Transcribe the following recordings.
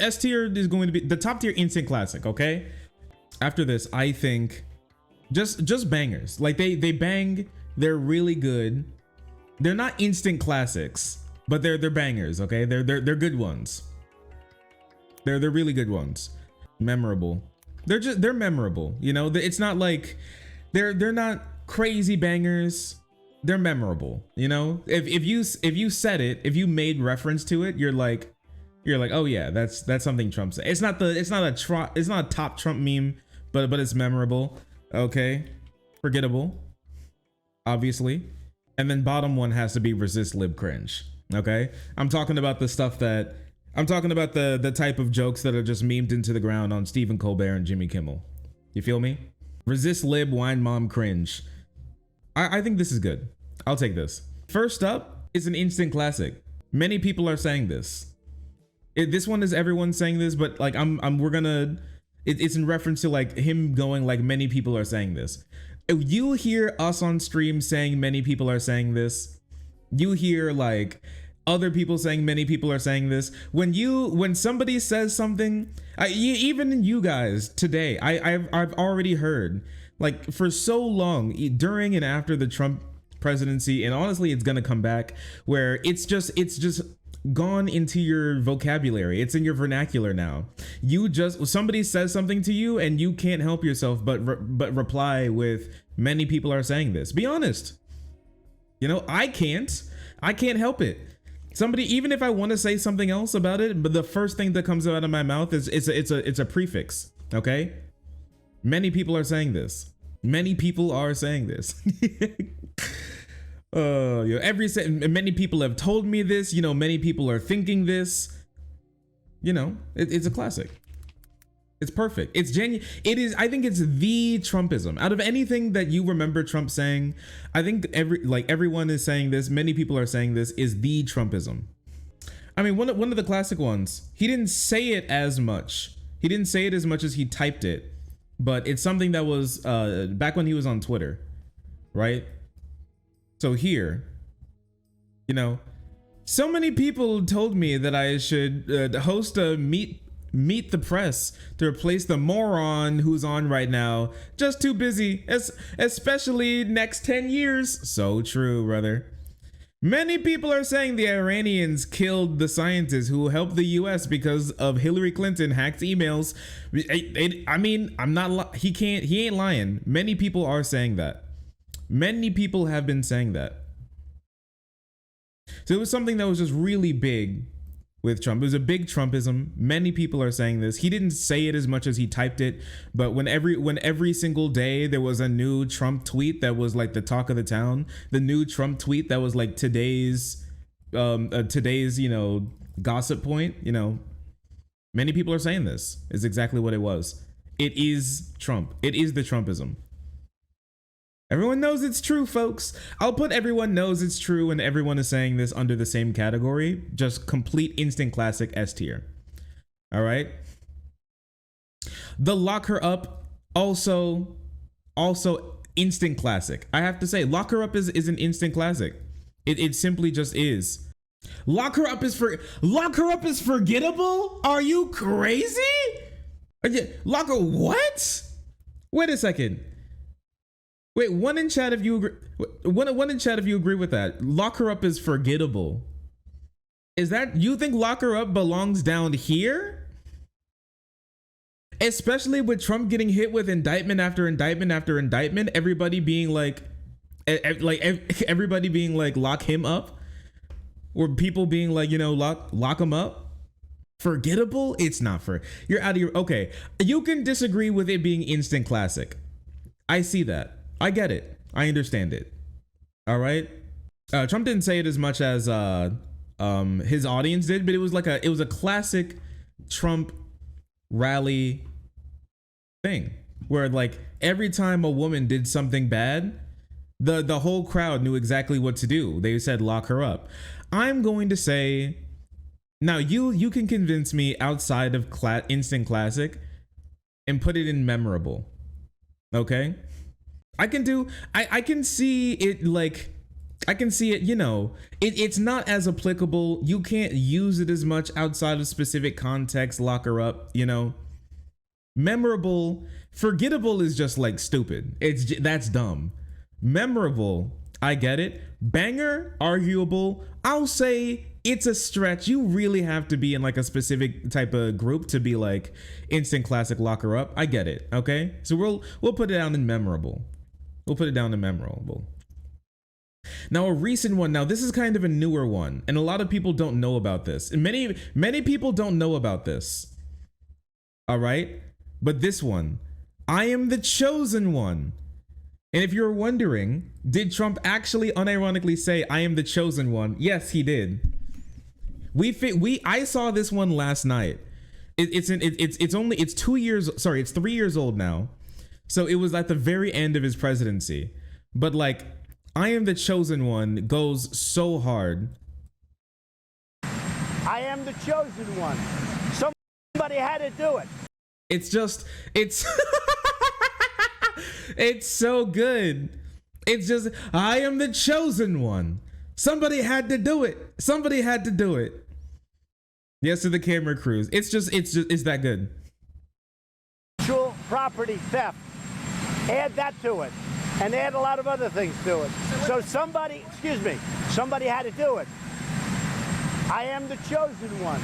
S tier is going to be the top tier instant classic, okay? After this, I think just bangers. Like they bang, they're really good. They're not instant classics, but they're bangers, okay? They're good ones. They're really good ones. Memorable. They're memorable, you know? It's not like they're not crazy bangers. They're memorable, you know? If you said it, if you made reference to it, you're like, oh yeah, that's something Trump said. It's not a top Trump meme, but it's memorable. Okay, forgettable, obviously. And then bottom one has to be resist lib cringe. Okay, I'm talking about the stuff that I'm talking about the type of jokes that are just memed into the ground on Stephen Colbert and Jimmy Kimmel. You feel me? Resist lib wine mom cringe. I think this is good. I'll take this. First up is an instant classic. Many people are saying this. This one is everyone saying this, but like it's in reference to like him going like many people are saying this. You hear us on stream saying many people are saying this. You hear like other people saying many people are saying this. When somebody says something, even you guys today, I've already heard like for so long during and after the Trump presidency, and honestly it's gonna come back where it's just gone into your vocabulary. It's in your vernacular now. Somebody says something to you and you can't help yourself but reply with many people are saying this. Be honest. You know, I can't help it. Somebody, even if I want to say something else about it, but the first thing that comes out of my mouth is it's a prefix. Okay, many people are saying this. Many people are saying this. Many people have told me this. You know, many people are thinking this. You know, it's a classic. It's perfect. It's genuine. It is. I think it's the Trumpism. Out of anything that you remember Trump saying, I think everyone is saying this. Many people are saying this is the Trumpism. I mean, one of the classic ones. He didn't say it as much. He didn't say it as much as he typed it, but it's something that was back when he was on Twitter, right? So here, you know, so many people told me that I should host a meet the press to replace the moron who's on right now. Just too busy, especially next 10 years. So true, brother. Many people are saying the Iranians killed the scientists who helped the US because of Hillary Clinton hacked emails. I mean, he ain't lying. Many people are saying that. Many people have been saying that. So it was something that was just really big with Trump. It was a big Trumpism. Many people are saying this. He didn't say it as much as he typed it, but when every single day there was a new Trump tweet that was like the talk of the town, the new Trump tweet that was like today's you know, gossip point, you know, many people are saying this is exactly what it was. It is Trump. It is the Trumpism. Everyone knows it's true, folks. I'll put everyone knows it's true and everyone is saying this under the same category. Just complete instant classic S tier. All right. The lock her up also instant classic. I have to say, lock her up is an instant classic. It simply just is. Lock her up is forgettable? Are you crazy? Lock her what? Wait a second. Wait, one in chat if you agree. One in chat if you agree with that. Lock her up is forgettable. Is that, you think lock her up belongs down here? Especially with Trump getting hit with indictment after indictment after indictment, everybody being like everybody being like lock him up, or people being like, you know, lock him up. Forgettable? It's not for, you're out of your, okay. You can disagree with it being instant classic. I see that. I get it. I understand it. All right. Trump didn't say it as much as his audience did, but it was a classic Trump rally thing where like every time a woman did something bad, the whole crowd knew exactly what to do. They said lock her up. I'm going to say, now you can convince me outside of instant classic and put it in memorable. Okay. I can see it like I can see it, you know, it's not as applicable. You can't use it as much outside of specific context, lock her up, you know. Memorable, forgettable is just like stupid. That's dumb. Memorable, I get it. Banger, arguable. I'll say it's a stretch. You really have to be in like a specific type of group to be like instant classic, lock her up. I get it. Okay, so we'll put it down in memorable. We'll put it down in memorable. Now a recent one. Now this is kind of a newer one, and a lot of people don't know about this. And many people don't know about this. All right, but this one, I am the chosen one. And if you're wondering, did Trump actually unironically say I am the chosen one? Yes, he did. I saw this one last night. It's 3 years old now. So it was at the very end of his presidency. But like, I am the chosen one goes so hard. I am the chosen one. Somebody had to do it. It's it's so good. It's just, I am the chosen one. Somebody had to do it. Somebody had to do it. Yes, to the camera crews. It's that good. Actual property theft. Add that to it. And add a lot of other things to it. So somebody had to do it. I am the chosen one.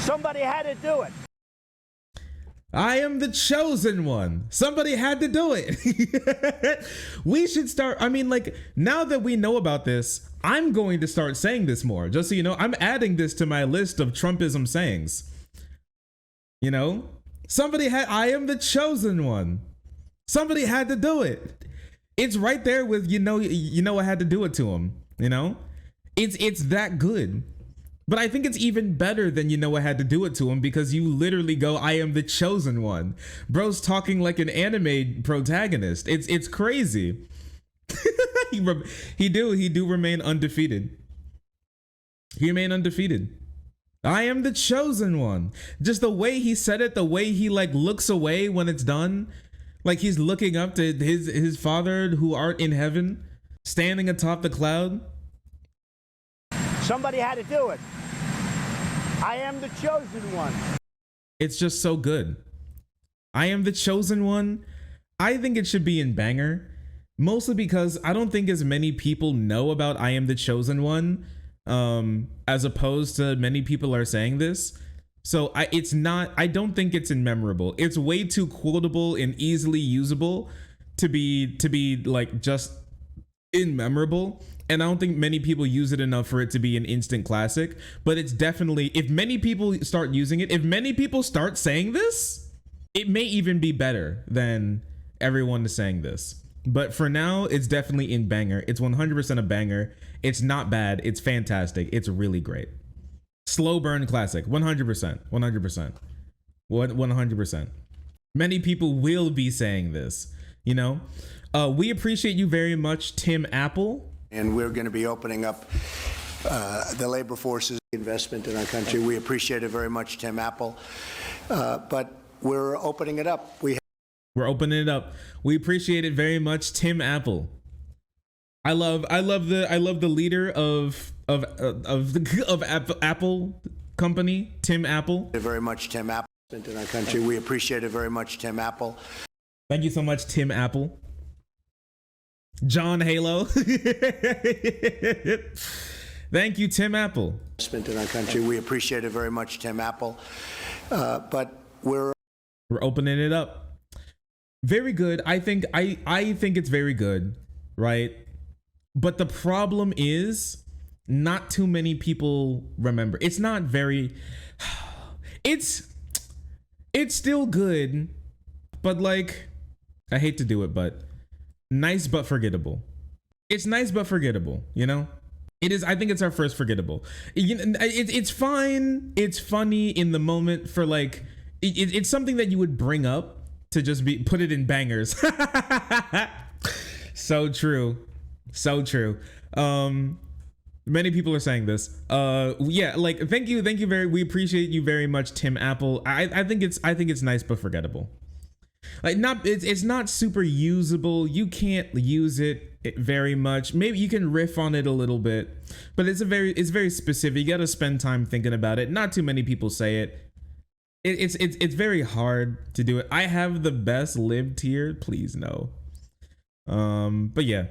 Somebody had to do it. I am the chosen one. Somebody had to do it. We should start. I mean, like, now that we know about this, I'm going to start saying this more. Just so you know, I'm adding this to my list of Trumpism sayings. You know, I am the chosen one. Somebody had to do it. It's right there with, you know, I had to do it to him. You know, it's that good. But I think it's even better than, you know, I had to do it to him, because you literally go, I am the chosen one. Bro's talking like an anime protagonist. It's crazy. he do remain undefeated. He remain undefeated. I am the chosen one. Just the way he said it, the way he like looks away when it's done, like he's looking up to his father who art in heaven, standing atop the cloud. Somebody had to do it. I am the chosen one. It's just so good. I am the chosen one. I think it should be in banger, mostly because I don't think as many people know about I am the chosen one, as opposed to many people are saying this. So I don't think it's in memorable. It's way too quotable and easily usable to be like just in memorable. And I don't think many people use it enough for it to be an instant classic. But it's definitely, if many people start using it, if many people start saying this, it may even be better than everyone is saying this. But for now, it's definitely in banger. It's 100% a banger. It's not bad. It's fantastic. It's really great. Slow burn classic. 100%. 100%. 100%. Many people will be saying this, you know? We appreciate you very much, Tim Apple. And we're going to be opening up the labor force's investment in our country. We appreciate it very much, Tim Apple. But we're opening it up. We're opening it up. We appreciate it very much, Tim Apple. I love the leader of Apple company, Tim Apple. Very much, Tim Apple, in our country. We appreciate it very much, Tim Apple. Thank you so much, Tim Apple. John Halo. Thank you, Tim Apple. In our country, we appreciate it very much, Tim Apple. But we're opening it up. Very good. I think it's very good, right? But the problem is not too many people remember. It's not very. It's still good, but like, I hate to do it, but. Nice but forgettable. It's nice but forgettable, you know? It is. I think it's our first forgettable. It's fine. It's funny in the moment for like, it's something that you would bring up to just put it in bangers. So true. So true. Many people are saying this. Yeah, like thank you we appreciate you very much, Tim Apple. I think it's nice but forgettable. Like it's not super usable. You can't use it it very much. Maybe you can riff on it a little bit, but it's very specific. You got to spend time thinking about it. Not too many people say it. It's very hard to do it. I have the best lib tier. Please no. But yeah,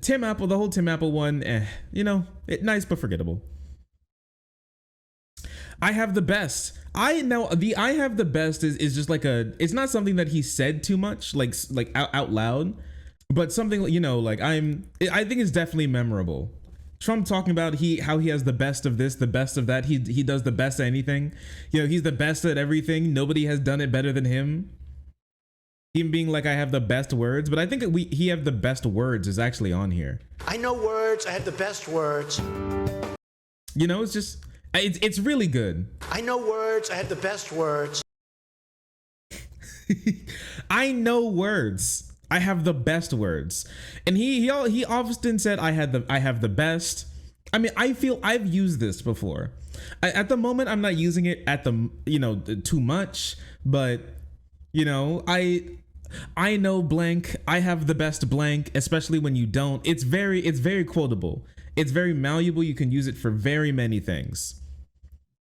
Tim Apple, the whole Tim Apple one, you know, nice but forgettable. I have the best. I know the I have the best is just like it's not something that he said too much, like out loud, but something, you know, like I think it's definitely memorable. Trump talking about how he has the best of this, the best of that. He does the best at anything. You know, he's the best at everything. Nobody has done it better than him. Him being like, I have the best words, but I think that he have the best words is actually on here. I know words. I have the best words. You know, it's just it's really good. I know words. I have the best words. I know words. I have the best words. And he often said I have the best. I mean, I feel I've used this before. At the moment I'm not using it at the, you know, too much, but you know, I know blank, I have the best blank, especially when you don't. It's very quotable. It's very malleable. You can use it for very many things.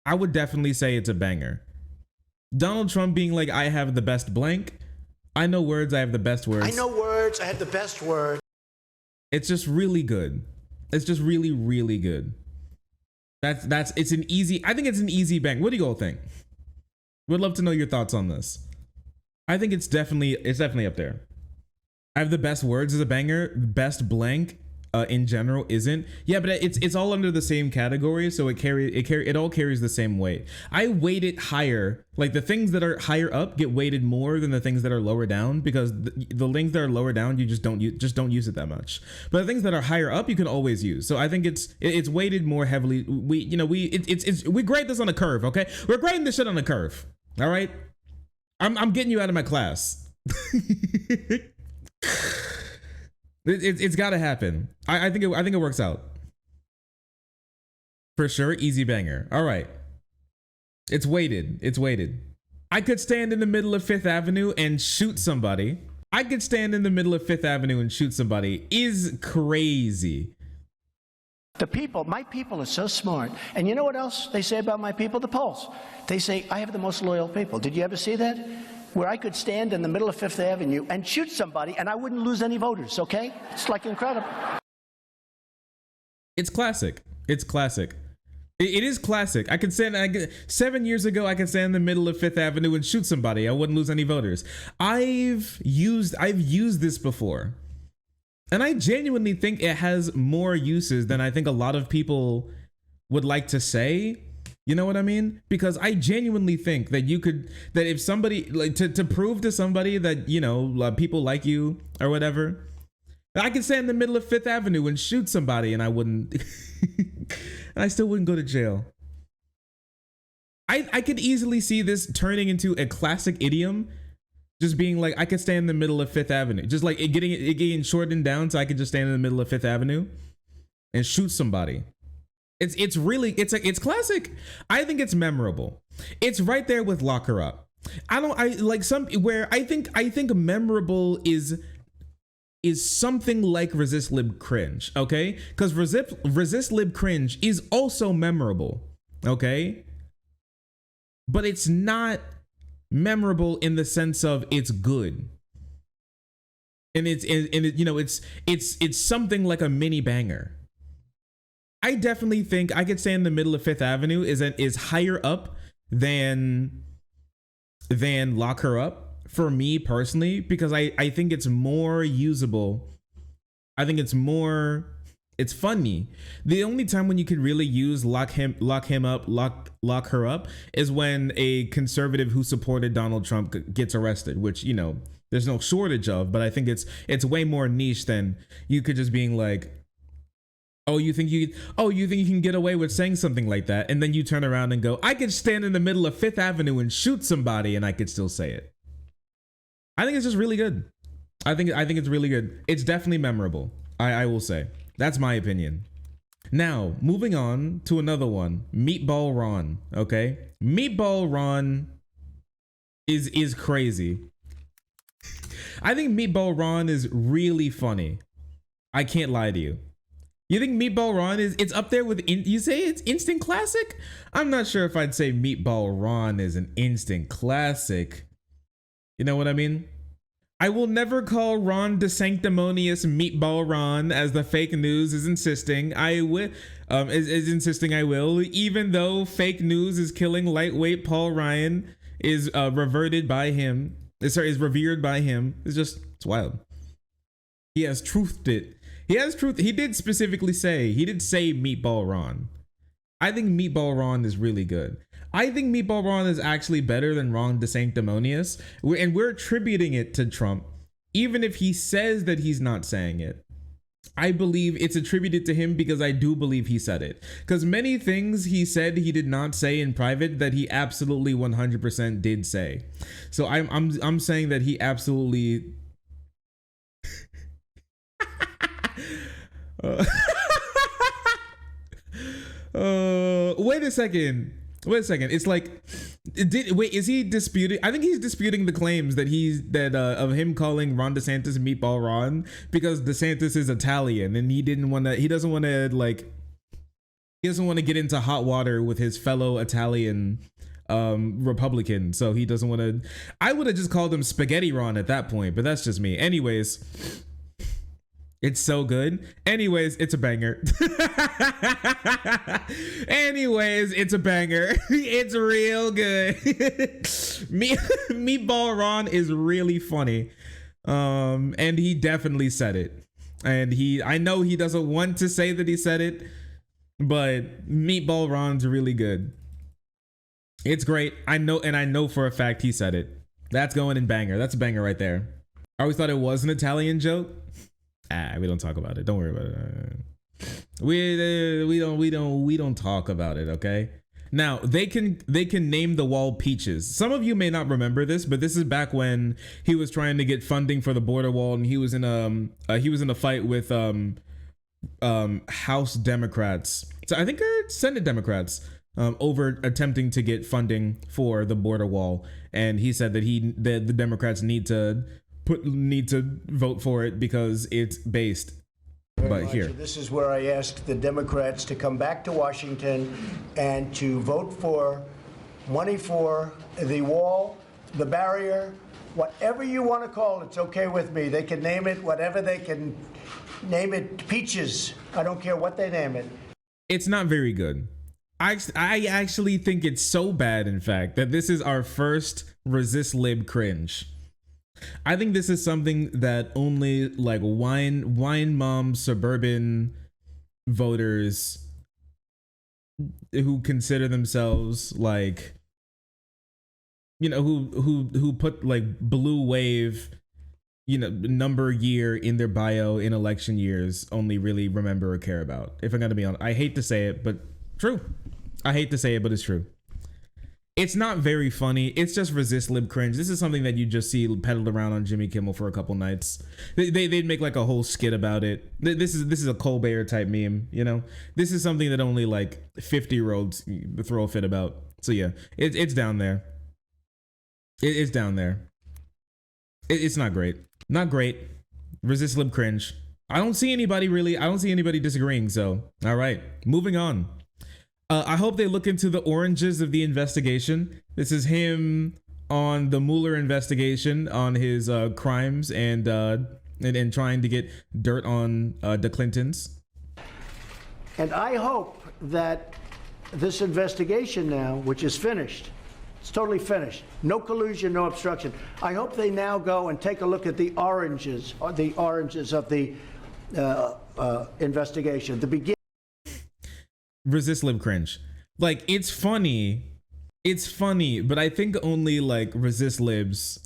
I would definitely say it's a banger. Donald Trump being like, I have the best blank. I know words, I have the best words. I know words, I have the best words. It's just really good. It's just really, really good. It's an easy, I think it's an easy bang. What do you all think? Would love to know your thoughts on this. I think it's definitely up there. I have the best words as a banger. Best blank in general isn't. Yeah, but it's all under the same category, so it all carries the same weight. I weight it higher. Like the things that are higher up get weighted more than the things that are lower down, because the things that are lower down you just don't use it that much. But the things that are higher up you can always use. So I think it's weighted more heavily. We grade this on a curve, okay? We're grading this shit on a curve. All right? I'm getting you out of my class. It's got to happen. I think it works out. For sure, easy banger. All right. It's weighted. I could stand in the middle of Fifth Avenue and shoot somebody. Is crazy. The people, my people are so smart. And you know what else they say about my people? The polls. They say, I have the most loyal people. Did you ever see that? Where I could stand in the middle of Fifth Avenue and shoot somebody and I wouldn't lose any voters, okay? It's like incredible. It's classic. It is classic. I could stand, 7 years ago, I could stand in the middle of Fifth Avenue and shoot somebody. I wouldn't lose any voters. I've used this before. And I genuinely think it has more uses than I think a lot of people would like to say. You know what I mean? Because I genuinely think that that if somebody, like, to prove to somebody that, you know, people like you or whatever, I could stand in the middle of Fifth Avenue and shoot somebody and I wouldn't, and I still wouldn't go to jail. I could easily see this turning into a classic idiom, just being like, I could stand in the middle of Fifth Avenue, just like it getting shortened down so I could just stand in the middle of Fifth Avenue and shoot somebody. It's classic. I think it's memorable. It's right there with Lock Her Up. I think memorable is something like Resist Lib Cringe, okay? Because Resist Lib Cringe is also memorable, okay? But it's not memorable in the sense of it's good. And it's something like a mini banger. I definitely think I could stand in the middle of Fifth Avenue is higher up than Lock Her Up for me personally, because I think it's more usable. I think it's funny. The only time when you can really use lock her up is when a conservative who supported Donald Trump gets arrested, which, you know, there's no shortage of, but I think it's way more niche than you could just being like, oh, you think you can get away with saying something like that, and then you turn around and go, I could stand in the middle of Fifth Avenue and shoot somebody and I could still say it. I think it's just really good. I think it's really good. It's definitely memorable. I will say. That's my opinion. Now, moving on to another one, Meatball Ron, okay? Meatball Ron is crazy. I think Meatball Ron is really funny. I can't lie to you. You think Meatball Ron it's up there with you say it's instant classic? I'm not sure if I'd say Meatball Ron is an instant classic. You know what I mean? I will never call Ron DeSanctimonious Meatball Ron, as the fake news is insisting. I will, is insisting I will, even though fake news is killing lightweight Paul Ryan, is revered by him. Is revered by him. It's wild. He has truthed it. He has truth. He did specifically say, Meatball Ron. I think Meatball Ron is really good. I think Meatball Ron is actually better than Ron DeSanctimonious. And we're attributing it to Trump, even if he says that he's not saying it. I believe it's attributed to him because I do believe he said it. Because many things he said he did not say in private that he absolutely 100% did say. So I'm saying that he absolutely. Wait a second. It's like, is he disputing? I think he's disputing the claims that of him calling Ron DeSantis Meatball Ron, because DeSantis is Italian and he doesn't want to get into hot water with his fellow Italian Republican. So he doesn't want to. I would have just called him Spaghetti Ron at that point, but that's just me. Anyways. It's so good. Anyways, it's a banger. It's a banger. It's real good. Meatball Ron is really funny. And he definitely said it. And I know he doesn't want to say that he said it, but Meatball Ron's really good. It's great. I know for a fact he said it. That's going in banger. That's a banger right there. I always thought it was an Italian joke. We don't talk about it. Don't worry about it. We don't talk about it. Okay. Now they can name the wall Peaches. Some of you may not remember this, but this is back when he was trying to get funding for the border wall, and he was in a fight with House Democrats. So I think they're Senate Democrats over attempting to get funding for the border wall, and he said that the Democrats need to vote for it because it's based. But here, this is where I asked the Democrats to come back to Washington and to vote for money for the wall, the barrier, whatever you want to call it. It's okay with me. They can name it whatever they can name it. Peaches. I don't care what they name it. It's not very good. I actually think it's so bad, in fact, that this is our first resist lib cringe. I think this is something that only like wine mom suburban voters who consider themselves like, you know, who put like blue wave, you know, number year in their bio in election years only really remember or care about. If I'm gonna be honest, I hate to say it, but true. I hate to say it, but it's true. It's not very funny. It's just resist lib cringe. This is something that you just see peddled around on Jimmy Kimmel for a couple nights. They'd make like a whole skit about it. This is a Colbert type meme, you know? This is something that only like 50-year-olds throw a fit about. So yeah, it's down there. It's down there. It's not great. Not great. Resist lib cringe. I don't see anybody disagreeing. So, all right, moving on. I hope they look into the oranges of the investigation. This is him on the Mueller investigation on his crimes and trying to get dirt on the Clintons. And I hope that this investigation now, which is finished, it's totally finished. No collusion, no obstruction. I hope they now go and take a look at the oranges of the investigation. The beginning. Resist lib cringe. Like, it's funny, but I think only like resist libs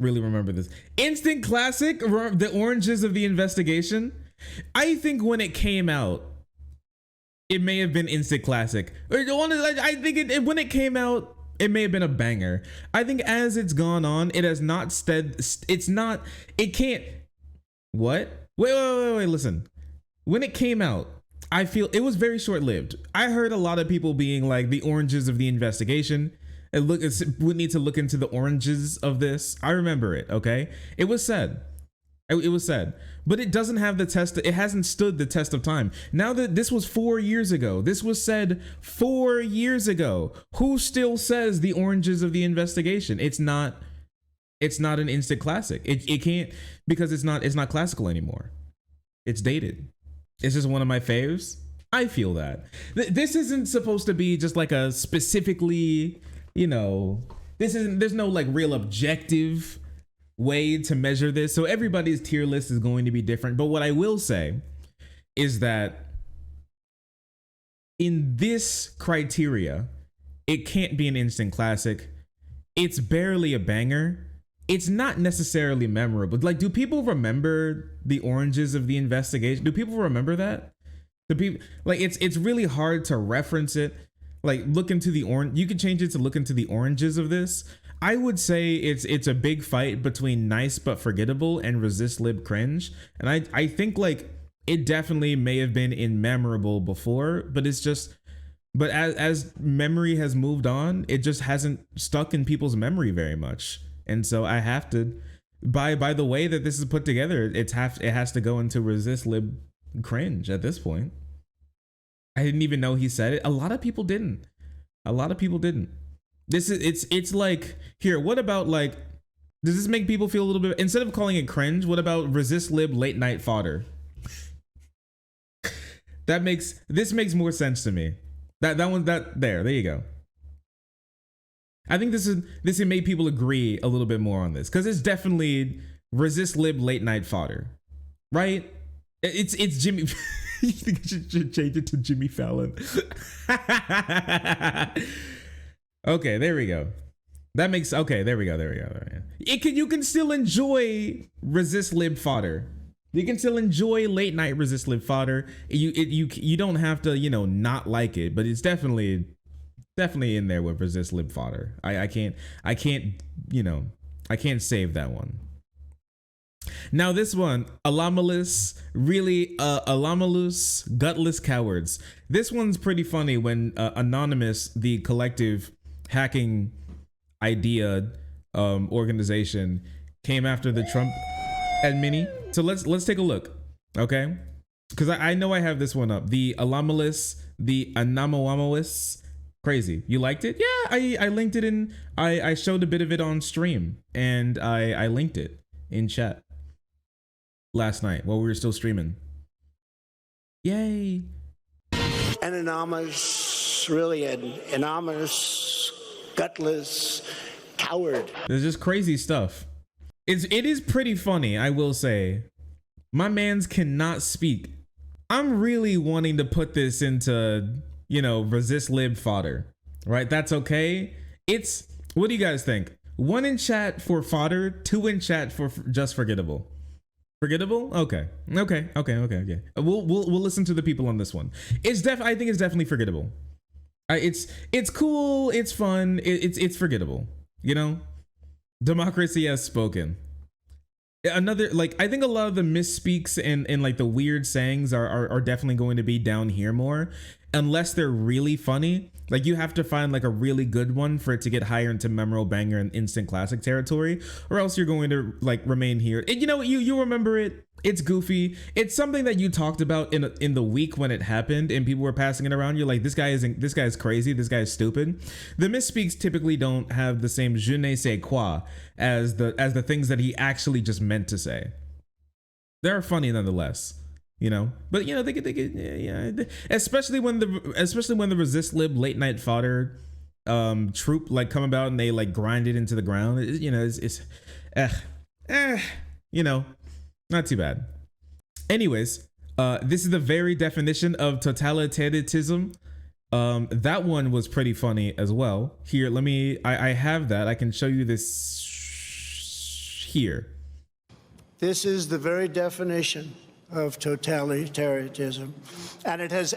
really remember this. Instant classic, the oranges of the investigation. I think when it came out, it may have been instant classic. I think when it came out, it may have been a banger. I think as it's gone on, it has not it can't. What? Wait, listen. When it came out, I feel it was very short-lived. I heard a lot of people being like the oranges of the investigation. And we need to look into the oranges of this. I remember it, okay? It was said. It was said, but it doesn't have the test. It hasn't stood the test of time. Now that this was 4 years ago, this was said 4 years ago. Who still says the oranges of the investigation? It's not an instant classic. It can't, because it's not classical anymore. It's dated. It's just one of my faves. I feel that this isn't supposed to be just like a specifically, there's no like real objective way to measure this. So everybody's tier list is going to be different. But what I will say is that in this criteria, it can't be an instant classic. It's barely a banger. It's not necessarily memorable. Like, do people remember the oranges of the investigation? Do people remember that? The people, like, it's really hard to reference it. Like, look into the orange. You could change it to look into the oranges of this. I would say it's a big fight between nice but forgettable and resist lib cringe. And I think like it definitely may have been in memorable before, but it's just, but as memory has moved on, it just hasn't stuck in people's memory very much. And so I have to, by the way that this is put together, it has to go into resist lib cringe at this point. I didn't even know he said it. A lot of people didn't. This is it's like, here, what about like, does this make people feel a little bit, instead of calling it cringe, what about resist lib late night fodder? This makes more sense to me. There you go. I think this has made people agree a little bit more on this, because it's definitely resist lib late night fodder, right? It's Jimmy. You think I should change it to Jimmy Fallon? Okay, there we go. That makes, okay, there we go. You can still enjoy resist lib fodder. You can still enjoy late night resist lib fodder. You don't have to, not like it, but it's definitely in there with resist lib fodder. I can't save that one. Now this one, Alamalus, gutless cowards. This one's pretty funny when Anonymous, the collective hacking idea organization, came after the Trump admin. So let's take a look, okay? Because I know I have this one up. The Alamalus, the Anamawamalus. Crazy. You liked it? Yeah, I linked it in. I showed a bit of it on stream, and I linked it in chat last night while we were still streaming. Yay. An anonymous, really an anonymous, gutless coward. There's just crazy stuff. It is pretty funny, I will say. My mans cannot speak. I'm really wanting to put this into, resist lib fodder, right? That's okay. What do you guys think? 1 in chat for fodder, 2 in chat for just forgettable. Forgettable? Okay. We'll listen to the people on this one. I think it's definitely forgettable. It's cool. It's fun. It's forgettable. Democracy has spoken. Another, like, I think a lot of the misspeaks and like the weird sayings are definitely going to be down here more, unless they're really funny. Like, you have to find like a really good one for it to get higher into memorable banger and instant classic territory, or else you're going to like remain here. And you remember it. It's goofy. It's something that you talked about in the week when it happened and people were passing it around. You're like, this guy is crazy. This guy is stupid. The misspeaks typically don't have the same je ne sais quoi as the things that he actually just meant to say. They're funny nonetheless. But they could, especially when the resist lib late night fodder troop like come about and they like grind it into the ground. Not too bad. Anyways, this is the very definition of totalitarianism. That one was pretty funny as well. Here, I have that. I can show you this here. This is the very definition of totalitarianism, and it has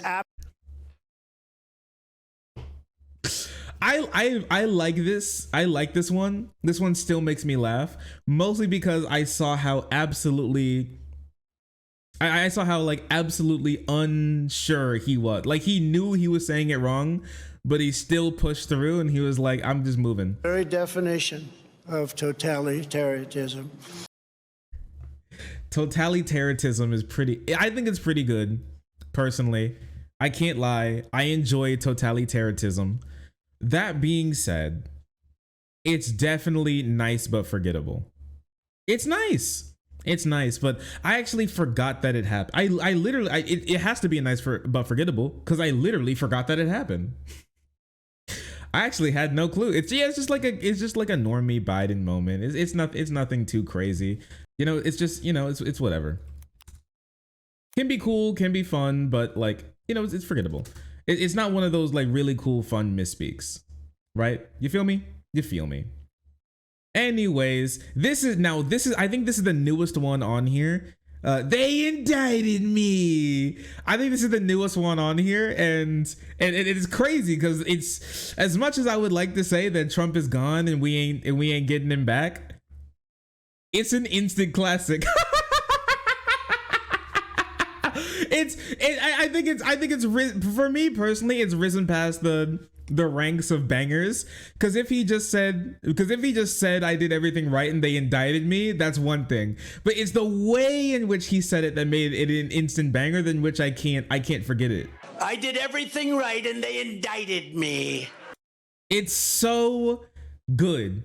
I like this. I like this one. This one still makes me laugh, mostly because I saw how absolutely absolutely unsure he was. Like, he knew he was saying it wrong, but he still pushed through, and he was like, I'm just moving. Very definition of totalitarianism. Totalitarianism is pretty, I think it's pretty good, personally. I can't lie. I enjoy totalitarianism. That being said, it's definitely nice but forgettable. It's nice. It's nice, but I actually forgot that it happened. I literally, it has to be a nice but forgettable because I literally forgot that it happened. I actually had no clue. It's just like a normie Biden moment. It's nothing too crazy. You know, it's just, you know, it's whatever. Can be cool, can be fun, but like, you know, it's forgettable. It's not one of those like really cool, fun misspeaks, right? You feel me? You feel me? Anyways, I think this is the newest one on here. They indicted me. I think this is the newest one on here, and it is crazy because it's, as much as I would like to say that Trump is gone and we ain't getting him back, it's an instant classic. I think it's for me personally, it's risen past the ranks of bangers, because if he just said I did everything right and they indicted me, that's one thing, but it's the way in which he said it that made it an instant banger, than which I can't forget it. I did everything right and they indicted me. It's so good.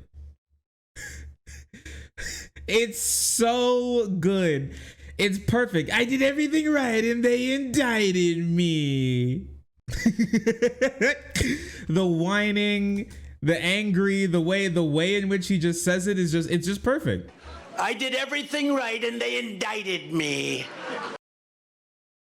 It's so good. It's perfect. I did everything right and they indicted me. The whining, the angry, the way in which he just says it is it's just perfect. I did everything right and they indicted me.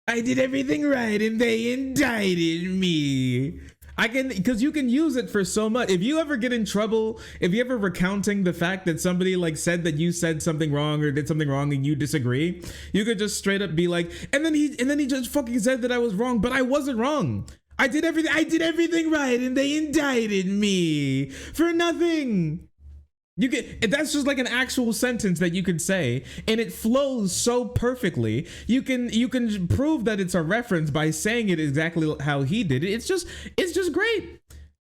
I did everything right and they indicted me. Because you can use it for so much. If you ever get in trouble, if you ever recounting the fact that somebody like said that you said something wrong or did something wrong and you disagree, you could just straight up be like, and then he just fucking said that I was wrong, but I wasn't wrong. I did everything right and they indicted me for nothing. That's just like an actual sentence that you could say, and it flows so perfectly. You can prove that it's a reference by saying it exactly how he did it. It's just great.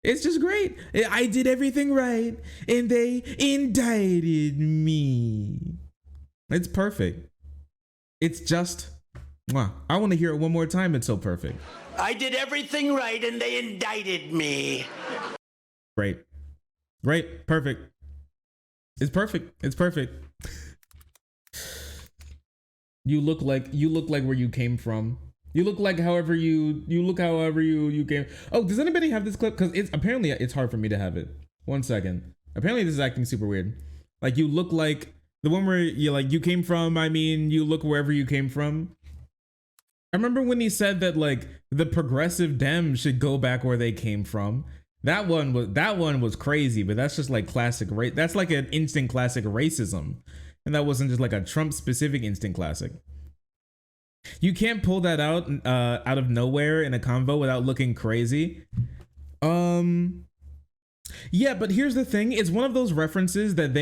It's just great. I did everything right and they indicted me. It's perfect. It's just, I want to hear it one more time. It's so perfect. I did everything right and they indicted me. Great. Perfect. It's perfect. It's perfect. You look like where you came from. You look like however you came. Oh, does anybody have this clip? Because it's hard for me to have it. 1 second. Apparently this is acting super weird. Like, you look like the one where you came from. I mean, you look wherever you came from. I remember when he said that like the progressive Dems should go back where they came from. That one was crazy, but that's just like classic that's like an instant classic racism. And that wasn't just like a Trump specific instant classic. You can't pull that out of nowhere in a convo without looking crazy. Yeah, but here's the thing. It's one of those references that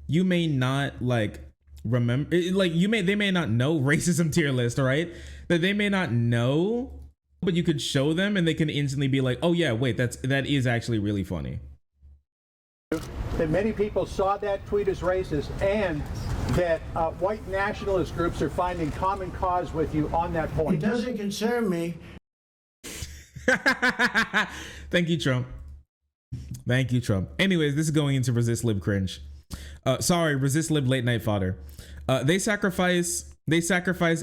you may not like remember, like they may not know racism tier list, right? That they may not know, but you could show them and they can instantly be like, oh yeah, wait, that is actually really funny. That many people saw that tweet as racist, and that white nationalist groups are finding common cause with you on that point. It doesn't concern me. Thank you, Trump. Thank you, Trump. Anyways, this is going into resist lib cringe. Resist lib late night fodder. They sacrifice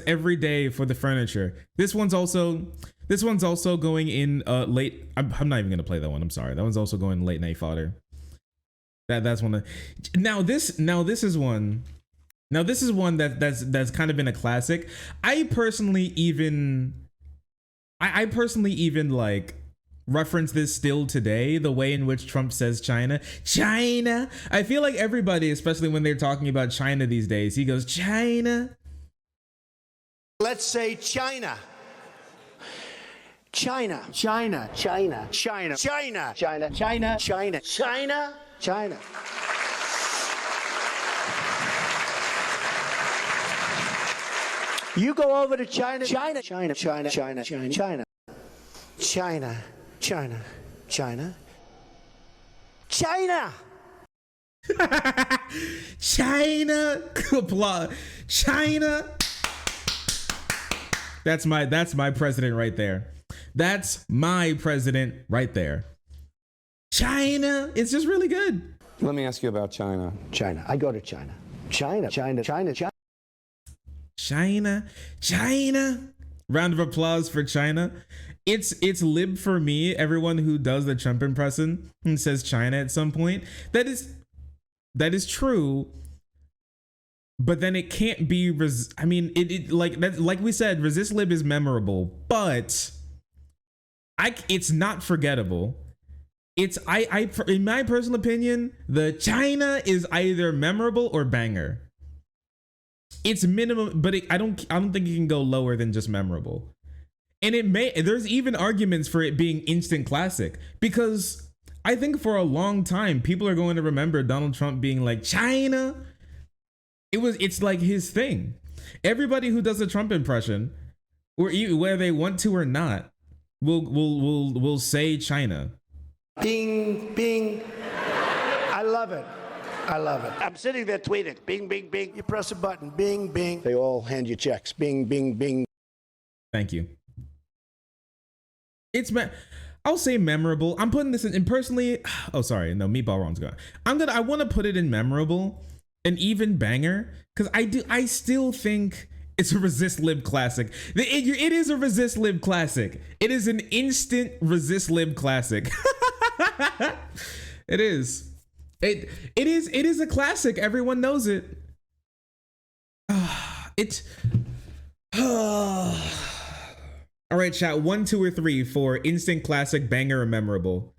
every day for the furniture. This one's also going in late. I'm not even gonna play that one. I'm sorry. That one's also going late night fodder. That's one. Now this is one that's kind of been a classic. I personally even like reference this still today, the way in which Trump says China. I feel like everybody, especially when they're talking about China these days, he goes China. Let's say China. China. China. China. China. China. China. China. China. China. China. You go over to China. China. China. China. China. China. China. China. China. China. China. China. Applause. China. That's my president right there. That's my president right there. China. It's just really good. Let me ask you about China. China. I go to China. China. Round of applause for China. It's lib for me. Everyone who does the Trump impression and says China at some point. That is true. But then it can't be. I mean, like we said, resist lib is memorable, but it's not forgettable. It's in my personal opinion, the China is either memorable or banger. It's minimum, but I don't think it can go lower than just memorable. And there's even arguments for it being instant classic, because I think for a long time people are going to remember Donald Trump being like China. It's like his thing. Everybody who does a Trump impression, or whether they want to or not, will say China. Bing, bing. I love it. I'm sitting there tweeting, bing, bing, bing. You press a button, bing, bing. They all hand you checks, bing, bing, bing. Thank you. I'll say memorable. I'm putting this in personally. Oh, sorry. No, Meatball Ron's gone. I want to put it in memorable, an even banger, because I still think it's a resist lib classic. It is a resist lib classic. It is an instant resist lib classic. It is. It is a classic. Everyone knows it. All right, chat. 1, 2, or 3 for instant classic, banger, or memorable.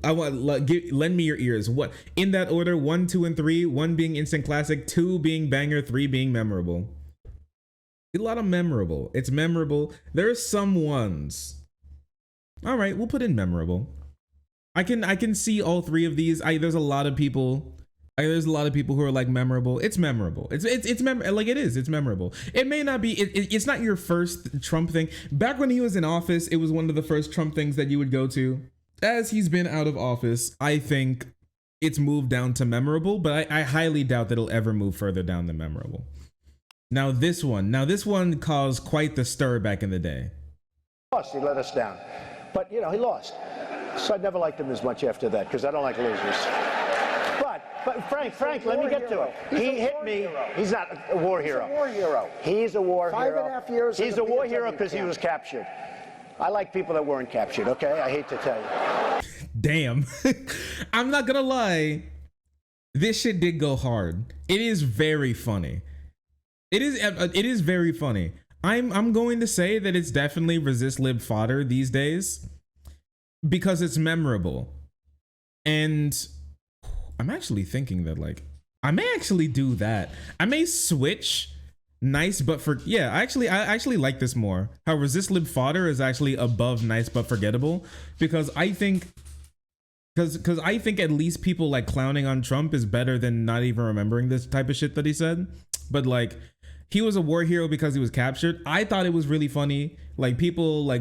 I want lend me your ears. What in that order? 1, 2, and 3. 1 being instant classic, 2 being banger, 3 being memorable. A lot of memorable. It's memorable. There's some ones. All right, we'll put in memorable. I can see all 3 of these. There's a lot of people. There's a lot of people who are like memorable. It's memorable. It's memorable. It may not be. It's not your first Trump thing. Back when he was in office, it was one of the first Trump things that you would go to. As he's been out of office, I think it's moved down to memorable, but I highly doubt that it'll ever move further down than memorable. Now this one caused quite the stir back in the day. He let us down. But, he lost. So I never liked him as much after that, because I don't like losers. But Frank, let me get to it. He hit me. He's not a war hero. He's a war hero. He's a war hero. 5.5 years. He's a war hero because he was captured. I like people that weren't captured, okay? I hate to tell you. Damn. I'm not gonna lie. This shit did go hard. It is very funny. It is very funny. I'm going to say that it's definitely resist lib fodder these days because it's memorable. And I'm actually thinking that I may actually do that. I may switch nice but I actually like this more. How resist lib fodder is actually above nice but forgettable, because I think at least people like clowning on Trump is better than not even remembering this type of shit that he said. But he was a war hero because he was captured. I thought it was really funny. People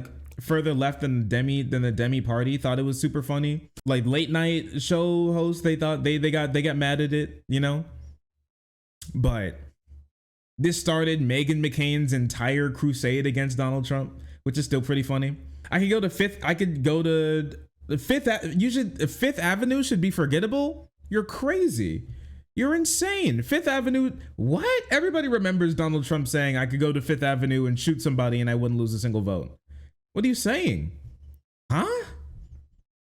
further left than the Demi party thought it was super funny. Late night show hosts, they thought they got mad at it, But this started Meghan McCain's entire crusade against Donald Trump, which is still pretty funny. I could go to the Fifth Avenue should be forgettable. You're crazy. You're insane. Fifth Avenue, what? Everybody remembers Donald Trump saying I could go to Fifth Avenue and shoot somebody and I wouldn't lose a single vote. What are you saying? Huh?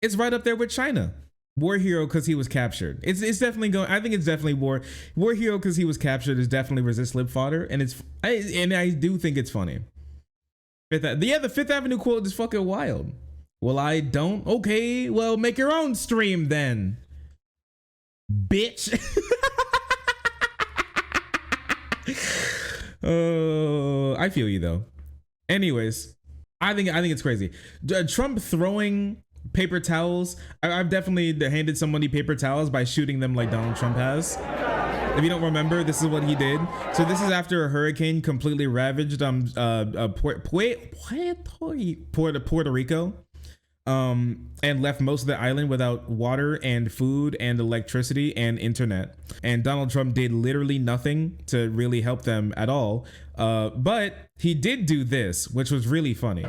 It's right up there with China. War hero because he was captured. It's definitely going. I think it's definitely war hero because he was captured is definitely resist lib fodder, and I do think it's funny. The Fifth Avenue quote is fucking wild. Well, I don't. Okay, well, make your own stream then, bitch. Oh, I feel you though. Anyways, I think it's crazy. Trump throwing paper towels. I've definitely handed somebody paper towels by shooting them like Donald Trump has. If you don't remember, this is what he did. So this is after a hurricane completely ravaged Puerto Rico. and left most of the island without water and food and electricity and internet. And Donald Trump did literally nothing to really help them at all. But he did do this, which was really funny.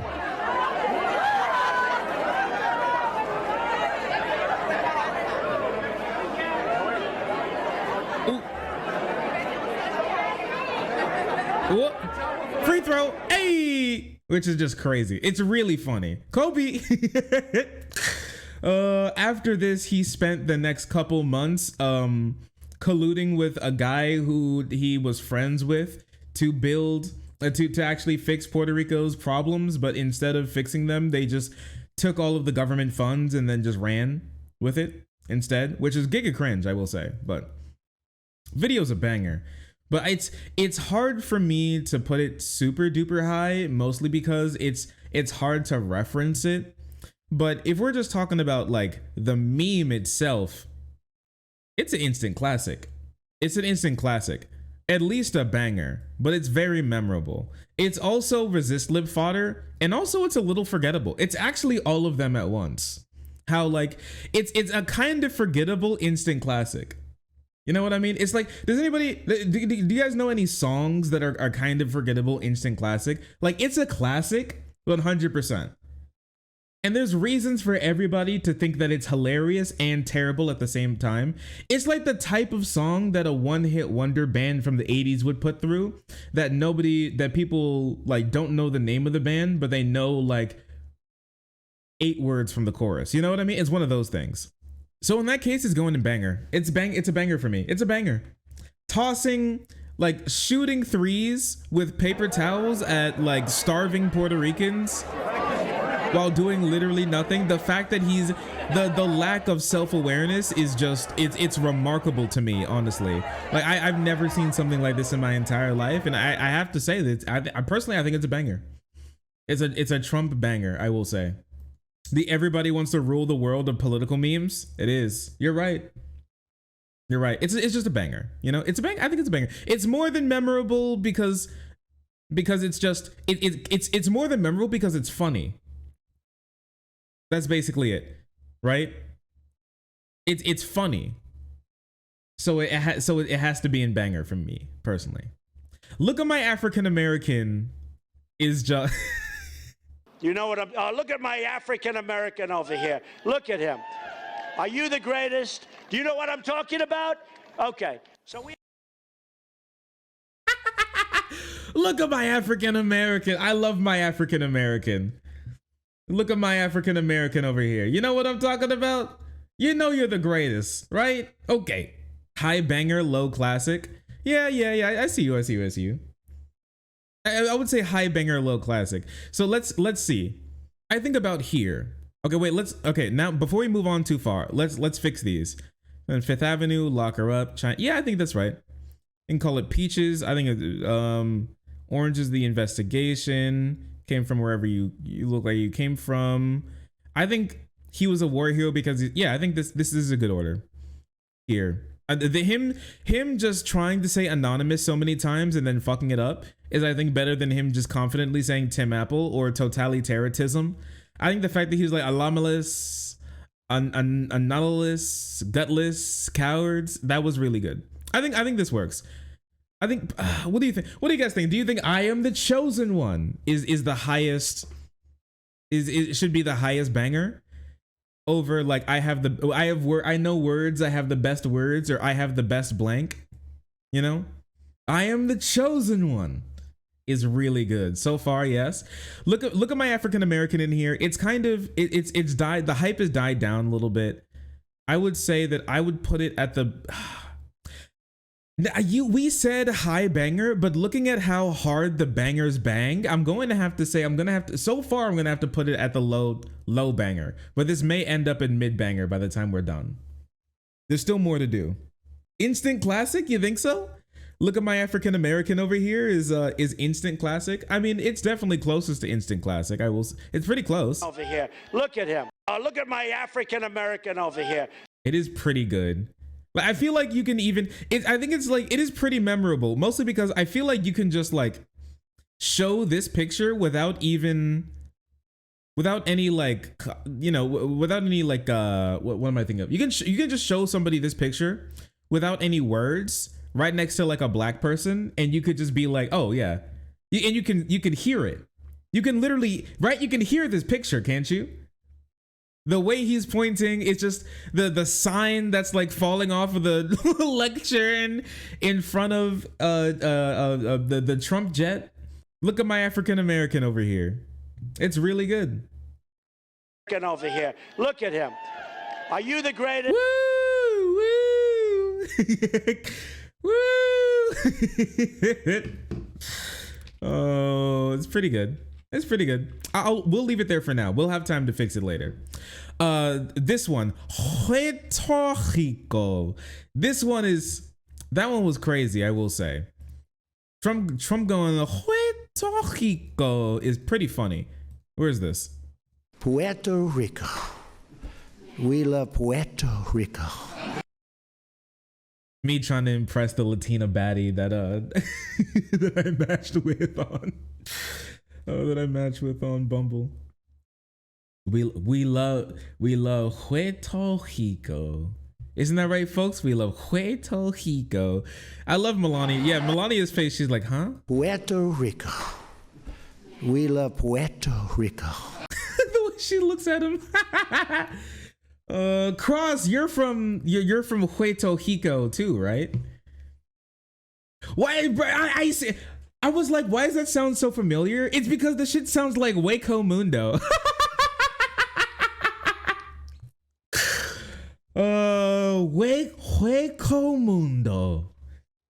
Ooh. Free throw, hey! Which is just crazy. It's really funny. Kobe. After this, he spent the next couple months colluding with a guy who he was friends with to build to actually fix Puerto Rico's problems. But instead of fixing them, they just took all of the government funds and then just ran with it instead, which is giga cringe, I will say. But video's a banger. But it's hard for me to put it super duper high, mostly because it's hard to reference it. But if we're just talking about like the meme itself, it's an instant classic. It's an instant classic. At least a banger, but it's very memorable. It's also resist lib fodder, and also it's a little forgettable. It's actually all of them at once. How like it's a kind of forgettable instant classic. You know what I mean? It's like, does anybody, do you guys know any songs that are kind of forgettable instant classic? Like, it's a classic, 100%. And there's reasons for everybody to think that it's hilarious and terrible at the same time. It's like the type of song that a one-hit wonder band from the 80s would put through, that people like don't know the name of the band, but they know like 8 words from the chorus. You know what I mean? It's one of those things. So in that case, it's going in banger. It's a banger for me. It's a banger. Tossing, like shooting threes with paper towels at like starving Puerto Ricans while doing literally nothing. The fact that he's the lack of self-awareness is just it's remarkable to me, honestly. Like I've never seen something like this in my entire life, and I have to say that I personally think it's a banger. It's a Trump banger, I will say. The everybody wants to rule the world of political memes. It is. You're right. You're right. It's just a banger. You know, it's a bang. I think it's a banger. It's more than memorable because it's just it's more than memorable because it's funny. That's basically it, right? It's funny. So it has to be in banger for me personally. Look at my African American is just. You know what I'm, look at my African American over here. Look at him. Are you the greatest? Do you know what I'm talking about? Okay. So we. Look at my African American. I love my African American. Look at my African American over here. You know what I'm talking about? You know you're the greatest, right? Okay. High banger, low classic. Yeah. I see you. I would say high banger, low classic. So let's see. I think about here. Okay, wait. Now before we move on too far, let's fix these. And Fifth Avenue, Lock Her Up, China. Yeah, I think that's right. And call it Peaches. I think Orange is the Investigation. Came from wherever you look like you came from. I think he was a war hero because I think this is a good order here. Him just trying to say anonymous so many times and then fucking it up is, I think, better than him just confidently saying Tim Apple or totalitarianism. I think the fact that he was like anomalous, gutless, cowards, that was really good. I think this works. I think. What do you think? What do you guys think? Do you think I Am the Chosen One is the highest? It should be the highest banger? Over like I know words, I have the best words, or I have the best blank, you know? I Am the Chosen One is really good so far. Yes, look at my African American in here. It's kind of it's died. The hype has died down a little bit. I would say that I would put it at the. We said high banger, but looking at how hard the bangers bang, I'm going to have to say so far I'm going to have to put it at the low banger, but this may end up in mid banger by the time we're done. There's still more to do. Instant classic, you think so? Look at my African American over here is instant classic. I mean, it's definitely closest to instant classic. It's pretty close. Over here. Look at him. Look at my African American over here. It is pretty good. But I feel like you can I think it's like, it is pretty memorable, mostly because I feel like you can just like show this picture without even without any like, without any like, what am I thinking of? You can just show somebody this picture without any words right next to like a black person, and you could just be like, oh yeah, and you can hear it. You can literally, right? You can hear this picture, can't you? The way he's pointing, it's just the sign that's like falling off of the lectern in front of the Trump jet. Look at my African American over here. It's really good. Over here, look at him. Are you the greatest? Woo, woo, woo. Oh, it's pretty good. It's pretty good. We'll leave it there for now. We'll have time to fix it later. This one, Puerto Rico. That one was crazy, I will say. Trump going Puerto Rico is pretty funny. Where is this? Puerto Rico. We love Puerto Rico. Me trying to impress the Latina baddie that that I matched with on Bumble. We love Puerto Rico. Isn't that right, folks? We love Puerto Rico. I love Melania. Yeah, Melania's face, she's like, huh? Puerto Rico. We love Puerto Rico. The way she looks at him. Cross, you're from Puerto Rico too, right? Why? I was like, why does that sound so familiar? It's because the shit sounds like Waco Mundo. Waco Mundo.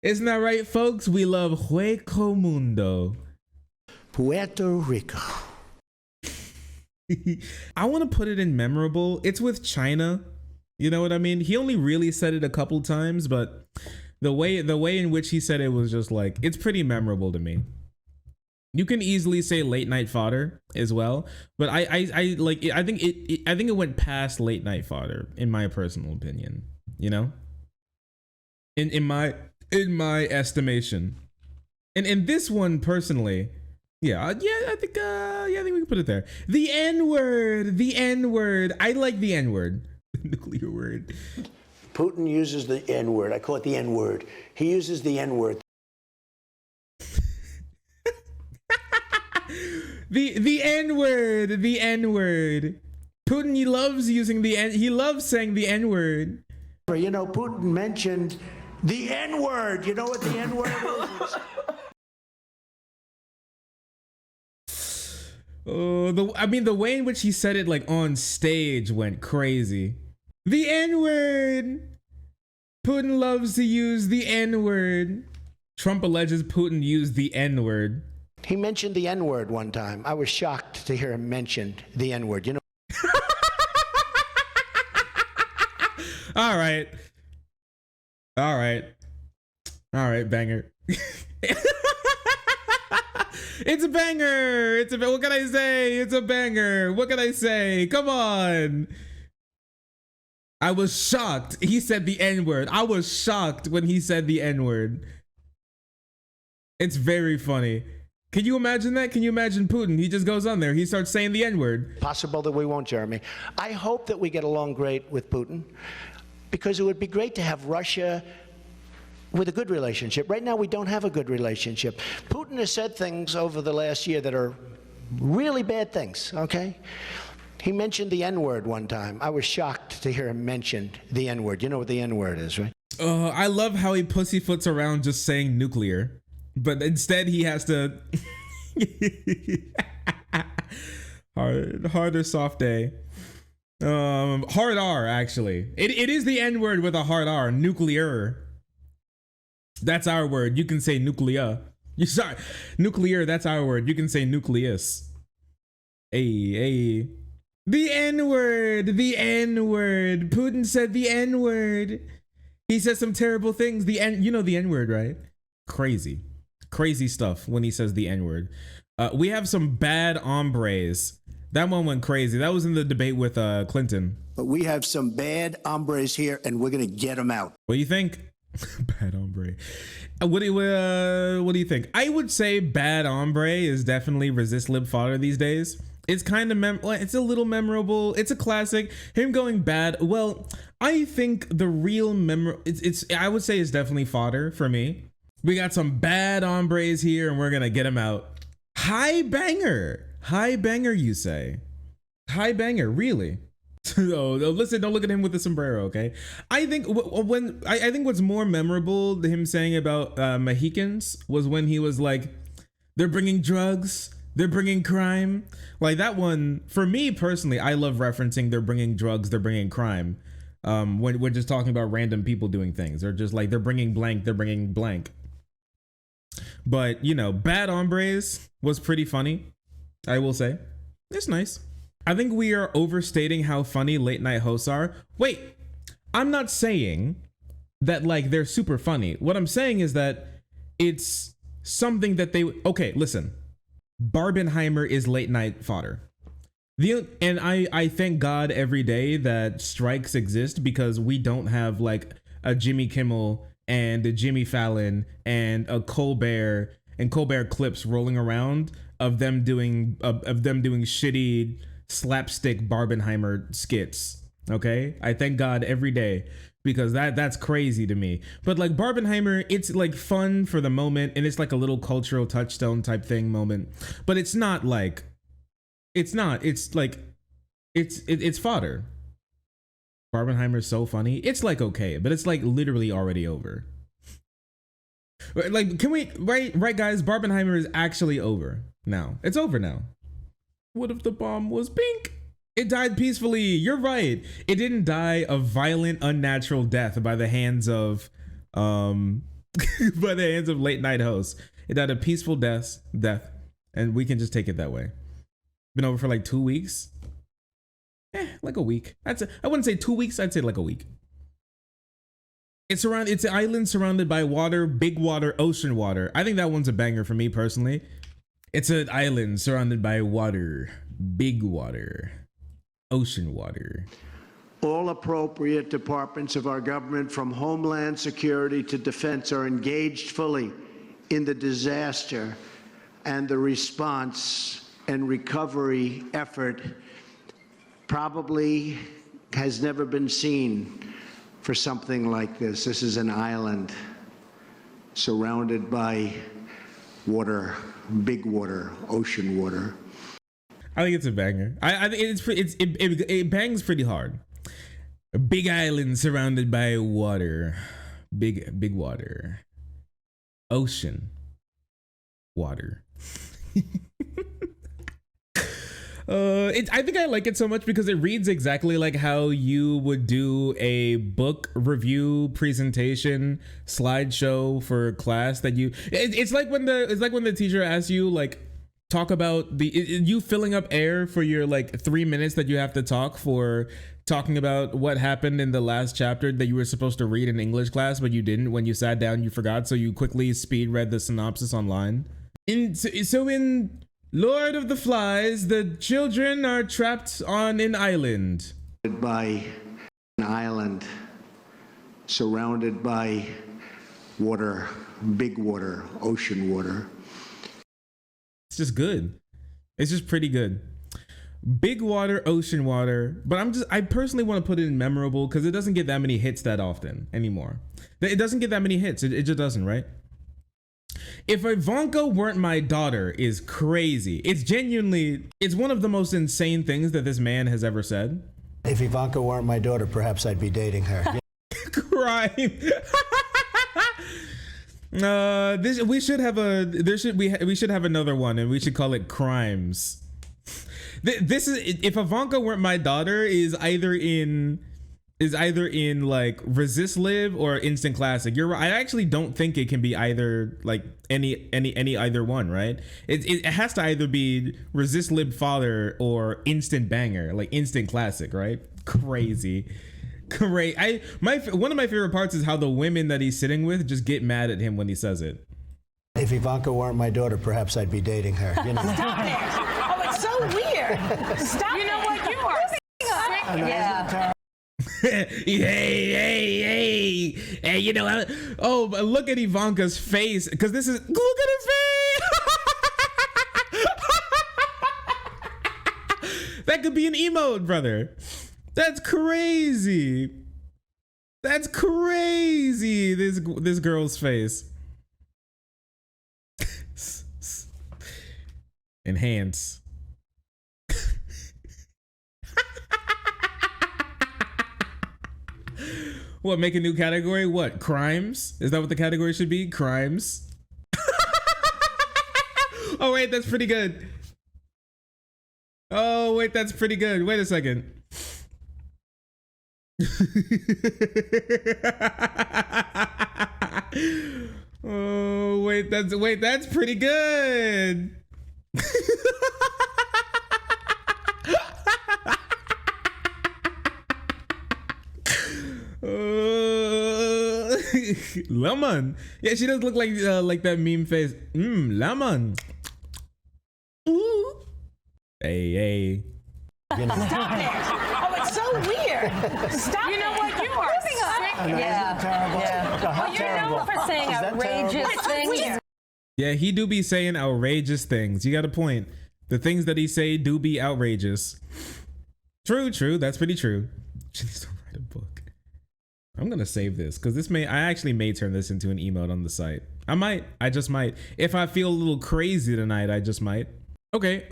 Isn't that right, folks? We love Waco Mundo. Puerto Rico. I want to put it in memorable. It's with China. You know what I mean? He only really said it a couple times, but the way in which he said it was just like, it's pretty memorable to me. You can easily say late night fodder as well, but I think it went past late night fodder in my personal opinion, you know? In my estimation. And in this one personally, I think we can put it there. The N-word. I like the N-word. The nuclear word. Putin uses the N-word. I call it the N-word. He uses the N-word. The N-word. Putin, he loves using he loves saying the N-word. You know, Putin mentioned the N-word. You know what the N-word is? Oh, the way in which he said it, like on stage, went crazy. The N-word. Putin loves to use the N-word. Trump alleges Putin used the N-word. He mentioned the N-word one time. I was shocked to hear him mention the N-word. You know. All right, banger. It's a banger. What can I say? It's a banger. What can I say? Come on. I was shocked. He said the N-word. I was shocked when he said the N-word. It's very funny. Can you imagine that? Can you imagine Putin? He just goes on there. He starts saying the N-word. Possible that we won't, Jeremy. I hope that we get along great with Putin, because it would be great to have Russia with a good relationship. Right now, we don't have a good relationship. Putin has said things over the last year that are really bad things, okay? He mentioned the N-word one time. I was shocked to hear him mention the N-word. You know what the N-word is, right? I love how he pussyfoots around just saying nuclear, but instead he has to hard or soft A. Hard R, actually. It is the N-word with a hard R. Nuclear. That's our word. You can say nuclear. Sorry, nuclear. That's our word. You can say nucleus. Hey. The N-word. The N-word. Putin said the N-word. He says some terrible things. You know the N-word, right? Crazy stuff when he says the N-word. We have some bad hombres. That one went crazy. That was in the debate with Clinton. But we have some bad hombres here, and we're going to get them out. What do you think? Bad hombre. What do you think? I would say bad hombre is definitely resist lib fodder these days. It's kind of it's a little memorable. It's a classic. Him going bad. Well, I think the real it's I would say it's definitely fodder for me. We got some bad hombres here and we're gonna get them out. High banger, you say? High banger, really? Oh, listen, don't look at him with the sombrero, okay? I think I think what's more memorable to him saying about Mohicans was when he was like, they're bringing drugs, they're bringing crime. Like that one, for me personally, I love referencing they're bringing drugs, they're bringing crime. When we're just talking about random people doing things, or just like they're bringing blank, they're bringing blank. But you know, bad hombres was pretty funny, I will say. It's nice. I think we are overstating how funny late night hosts are. Wait, I'm not saying that like they're super funny. What I'm saying is that it's something that okay, listen. Barbenheimer is late night fodder. And I thank God every day that strikes exist, because we don't have like a Jimmy Kimmel and a Jimmy Fallon and a Colbert and Colbert clips rolling around of them doing shitty slapstick Barbenheimer skits. Okay, I thank God every day, because that's crazy to me. But like Barbenheimer, it's like fun for the moment, and it's like a little cultural touchstone type thing moment. But it's not like, it's fodder. Barbenheimer's so funny. It's like okay, but it's like literally already over. Like, can we right guys? Barbenheimer is actually over now. It's over now. What if the bomb was pink? It died peacefully. You're right. It didn't die a violent, unnatural death by the hands of late night hosts. It died a peaceful death, and we can just take it that way. Been over for like 2 weeks. Like a week. I wouldn't say 2 weeks. I'd say like a week. It's an island surrounded by water, big water, ocean water. I think that one's a banger for me personally. It's an island surrounded by water, big water, ocean water. All appropriate departments of our government, from Homeland Security to Defense, are engaged fully in the disaster and the response and recovery effort. Probably has never been seen for something like this. This is an island surrounded by water, big water, ocean water. I think it's a banger. I think it bangs pretty hard. A big island surrounded by water, big water, ocean water. I think I like it so much because it reads exactly like how you would do a book review presentation slideshow for class that you. It's like when the teacher asks you like talk about you filling up air for your like 3 minutes that you have to talk for talking about what happened in the last chapter that you were supposed to read in English class, but you didn't. When you sat down, you forgot, so you quickly speed read the synopsis online. So in Lord of the Flies, the children are trapped on an island. By an island surrounded by water, big water, ocean water. It's just good. It's just pretty good. Big water, ocean water. But I personally want to put it in memorable because it doesn't get that many hits that often anymore. It doesn't get that many hits. It just doesn't, right? If Ivanka weren't my daughter is crazy. It's one of the most insane things that this man has ever said. If Ivanka weren't my daughter, perhaps I'd be dating her. Crime. We should have another one, and we should call it Crimes. This is, if Ivanka weren't my daughter is either in like Resist Live or Instant Classic. You're right. I actually don't think it can be either, like any either one, right? It has to either be Resist Live Father or Instant Banger, like Instant Classic, right? Crazy. Great. One of my favorite parts is how the women that he's sitting with just get mad at him when he says it. If Ivanka weren't my daughter, perhaps I'd be dating her. You know? Stop it. Oh, it's so weird. Stop. You know what? You are. Yeah. Hey, you know, but look at Ivanka's face, because look at his face. That could be an emote, brother. That's crazy. That's crazy. This girl's face. Enhance. What, make a new category? What, crimes? Is that what the category should be? Crimes? Oh wait, that's pretty good. Oh wait, that's pretty good. Wait a second. Oh wait, that's pretty good. Lemon. Yeah, she does look like that meme face. Lemon. Ooh. Hey. Stop it. Oh, it's so weird. Stop. You know what? You are sick. Well, you're known for saying outrageous things. Yeah, he do be saying outrageous things. You got a point. The things that he say do be outrageous. True. That's pretty true. She needs to write a book. I'm gonna save this because I actually may turn this into an emote on the site. I just might. If I feel a little crazy tonight, I just might. Okay,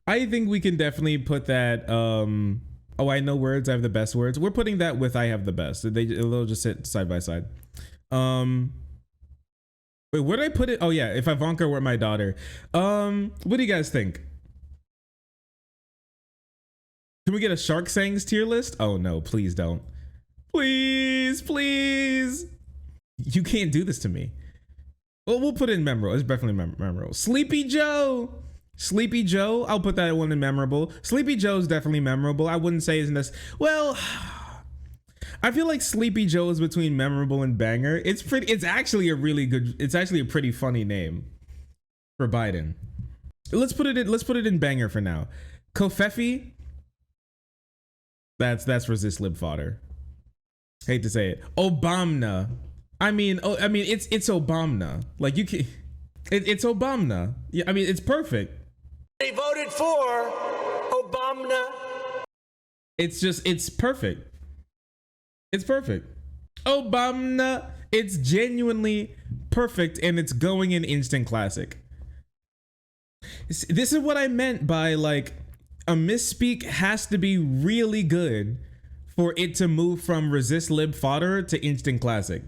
I think we can definitely put that, oh, I know words, I have the best words. We're putting that with I have the best. They'll just sit side by side. Wait, where did I put it? Oh yeah, if Ivanka were my daughter. What do you guys think? Can we get a Shark Sayings tier list? Oh no, please don't. Please. You can't do this to me. Well, we'll put it in memorable. It's definitely memorable. Sleepy Joe, I'll put that one in memorable. Sleepy Joe's definitely memorable. I wouldn't say it's well, I feel like Sleepy Joe is between memorable and banger. It's actually a pretty funny name for Biden. Let's put it in banger for now. Kofefi. That's resist lib fodder. Hate to say it. Obama. I mean, it's Obama. Like, you can, it's Obama. Yeah, I mean, it's perfect. He voted for Obama. It's perfect. It's perfect. Obama. It's genuinely perfect, and it's going in instant classic. This is what I meant by, like, a misspeak has to be really good for it to move from resist lib fodder to instant classic.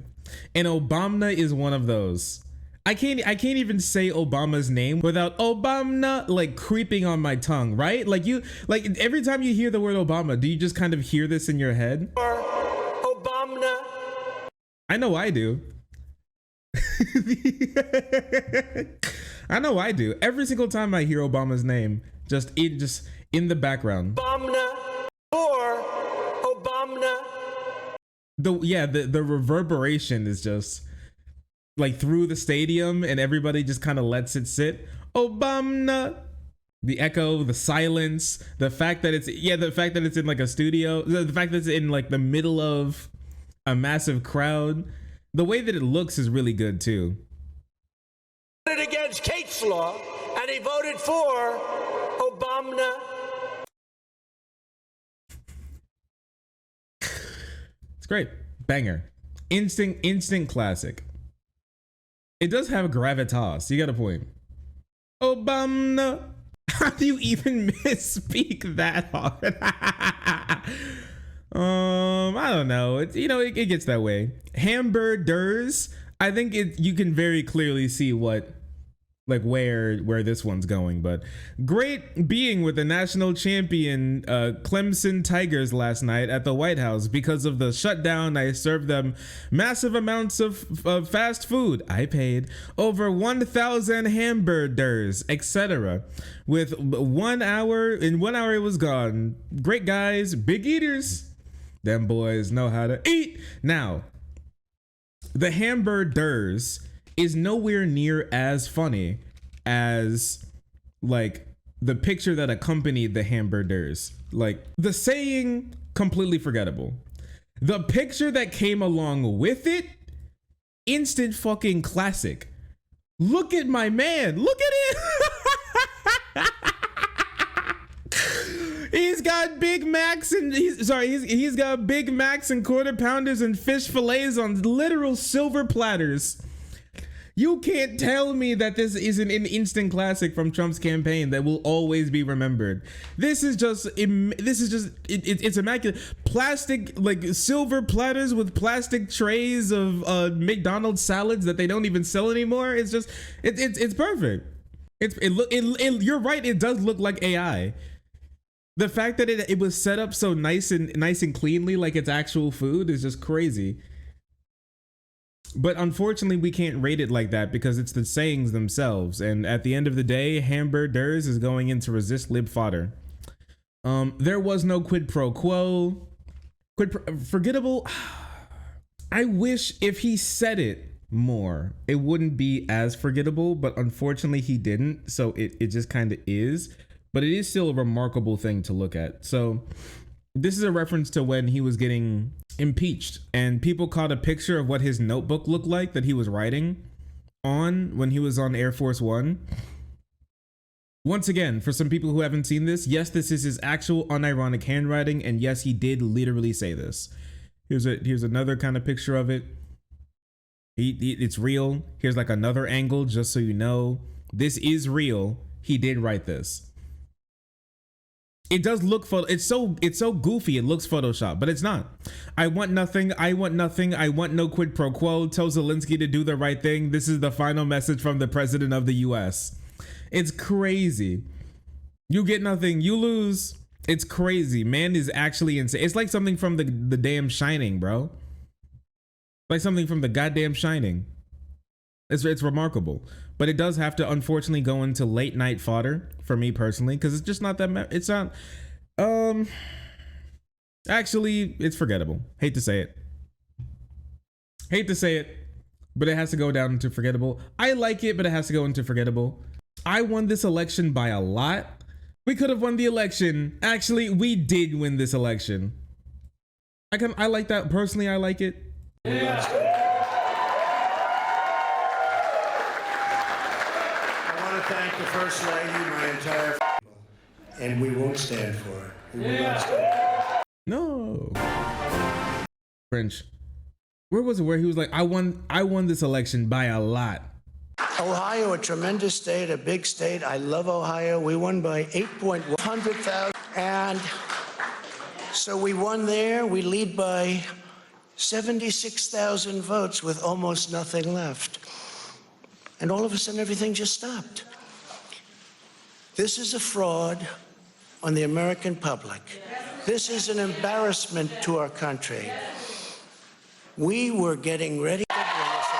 And Obama is one of those. I can't even say Obama's name without Obama like creeping on my tongue, right? Like every time you hear the word Obama, do you just kind of hear this in your head? Obama. I know I do. I know I do. Every single time I hear Obama's name, just in the background. Obama for Obama. The reverberation is just like through the stadium, and everybody just kind of lets it sit. Obama. The echo, the silence, the fact that it's in like a studio, the fact that it's in like the middle of a massive crowd. The way that it looks is really good too. He voted against Kate's law, and he voted for Obama. It's great. Banger. Instant classic. It does have gravitas. You got a point. Obama. How do you even misspeak that hard? I don't know. It's, it gets that way. Hamburgers. I think you can very clearly see where this one's going, but great being with the national champion Clemson Tigers last night at the White House. Because of the shutdown, I served them massive amounts of fast food. I paid over 1,000 hamburgers, etc. In 1 hour it was gone. Great guys, big eaters. Them boys know how to eat. Now, the hamburgers is nowhere near as funny as like the picture that accompanied the hamburgers. Like the saying, completely forgettable. The picture that came along with it, instant fucking classic. Look at my man. Look at it. He's got Big Macs and he's got Big Macs and quarter pounders and fish fillets on literal silver platters. You can't tell me that this isn't an instant classic from Trump's campaign that will always be remembered. This is just it's immaculate. Plastic, like silver platters with plastic trays of McDonald's salads that they don't even sell anymore. It's just it's perfect. You're right. It does look like AI. The fact that it was set up so nice and cleanly, like it's actual food, is just crazy. But unfortunately, we can't rate it like that because it's the sayings themselves. And at the end of the day, hamburgers is going in to resist lib fodder. There was no quid pro quo. Forgettable. I wish if he said it more, it wouldn't be as forgettable. But unfortunately, he didn't. So it just kind of is. But it is still a remarkable thing to look at. So this is a reference to when he was getting impeached and people caught a picture of what his notebook looked like that he was writing on when he was on Air Force One. Once again, for some people who haven't seen this, yes, this is his actual unironic handwriting, and yes, he did literally say this. Here's another kind of picture of it. It's real. Here's like another angle just so you know. This is real. He did write this. It does look it's so goofy. It looks Photoshop, but it's not. I want nothing. I want nothing. I want no quid pro quo. Tell Zelensky to do the right thing. This is the final message from the president of the US. It's crazy. You get nothing. You lose. It's crazy. Man is actually insane. It's like something from the damn Shining, bro. Like something from the goddamn Shining. It's remarkable. But it does have to unfortunately go into late night fodder for me personally, because it's just not that it's not actually it's forgettable. Hate to say it, but it has to go down into forgettable. I like it, but it has to go into forgettable. I won this election by a lot. We could have won the election. Actually, we did win this election. I like that personally. I like it. I want to thank the First Lady, my entire and we won't stand for it. We will not stand for it. No. French. Where was it where he was like, I won this election by a lot. Ohio, a tremendous state, a big state. I love Ohio. We won by 8,100,000. And so we won there. We lead by 76,000 votes with almost nothing left. And all of a sudden, everything just stopped. This is a fraud on the American public. This is an embarrassment to our country. We were getting ready to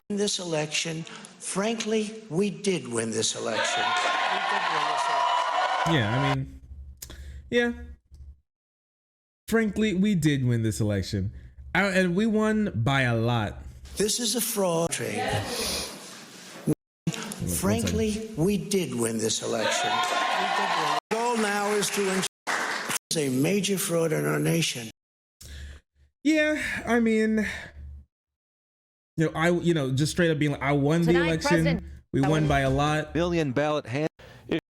win this election. Frankly, we did win this election. Yeah, I mean, yeah. Frankly, we did win this election. And we won by a lot. This is a fraud. Frankly, we did win this election. The goal now is to ensure a major fraud in our nation. Yeah, I mean, just straight up being like, I won the election. We won by a lot. Million ballot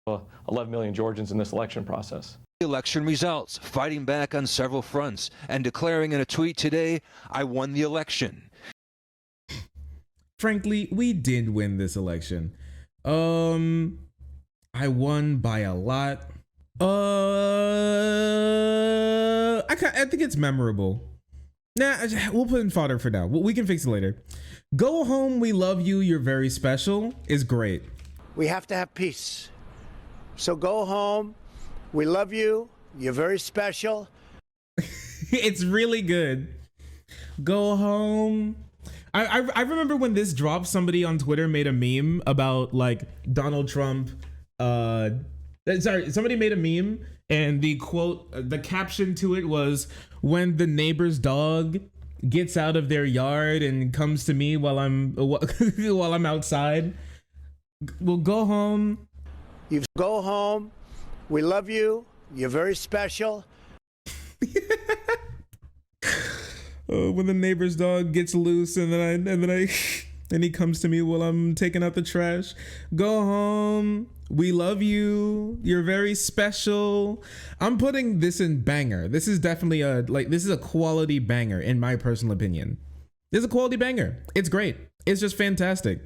11 million Georgians in this election process. Election results, fighting back on several fronts, and declaring in a tweet today, I won the election. Frankly, we did win this election. I won by a lot. I think it's memorable. Nah, we'll put in fodder for now. We can fix it later. Go home, we love you, you're very special is great. We have to have peace. So go home. We love you. You're very special. It's really good. Go home. I remember when this dropped, somebody on Twitter made a meme about like Donald Trump. Somebody made a meme and the quote, the caption to it was, when the neighbor's dog gets out of their yard and comes to me while I'm outside. We'll go home. You go home. We love you. You're very special. When the neighbor's dog gets loose and he comes to me while I'm taking out the trash. Go home. We love you. You're very special. I'm putting this in banger. This is definitely this is a quality banger in my personal opinion. This is a quality banger. It's great. It's just fantastic.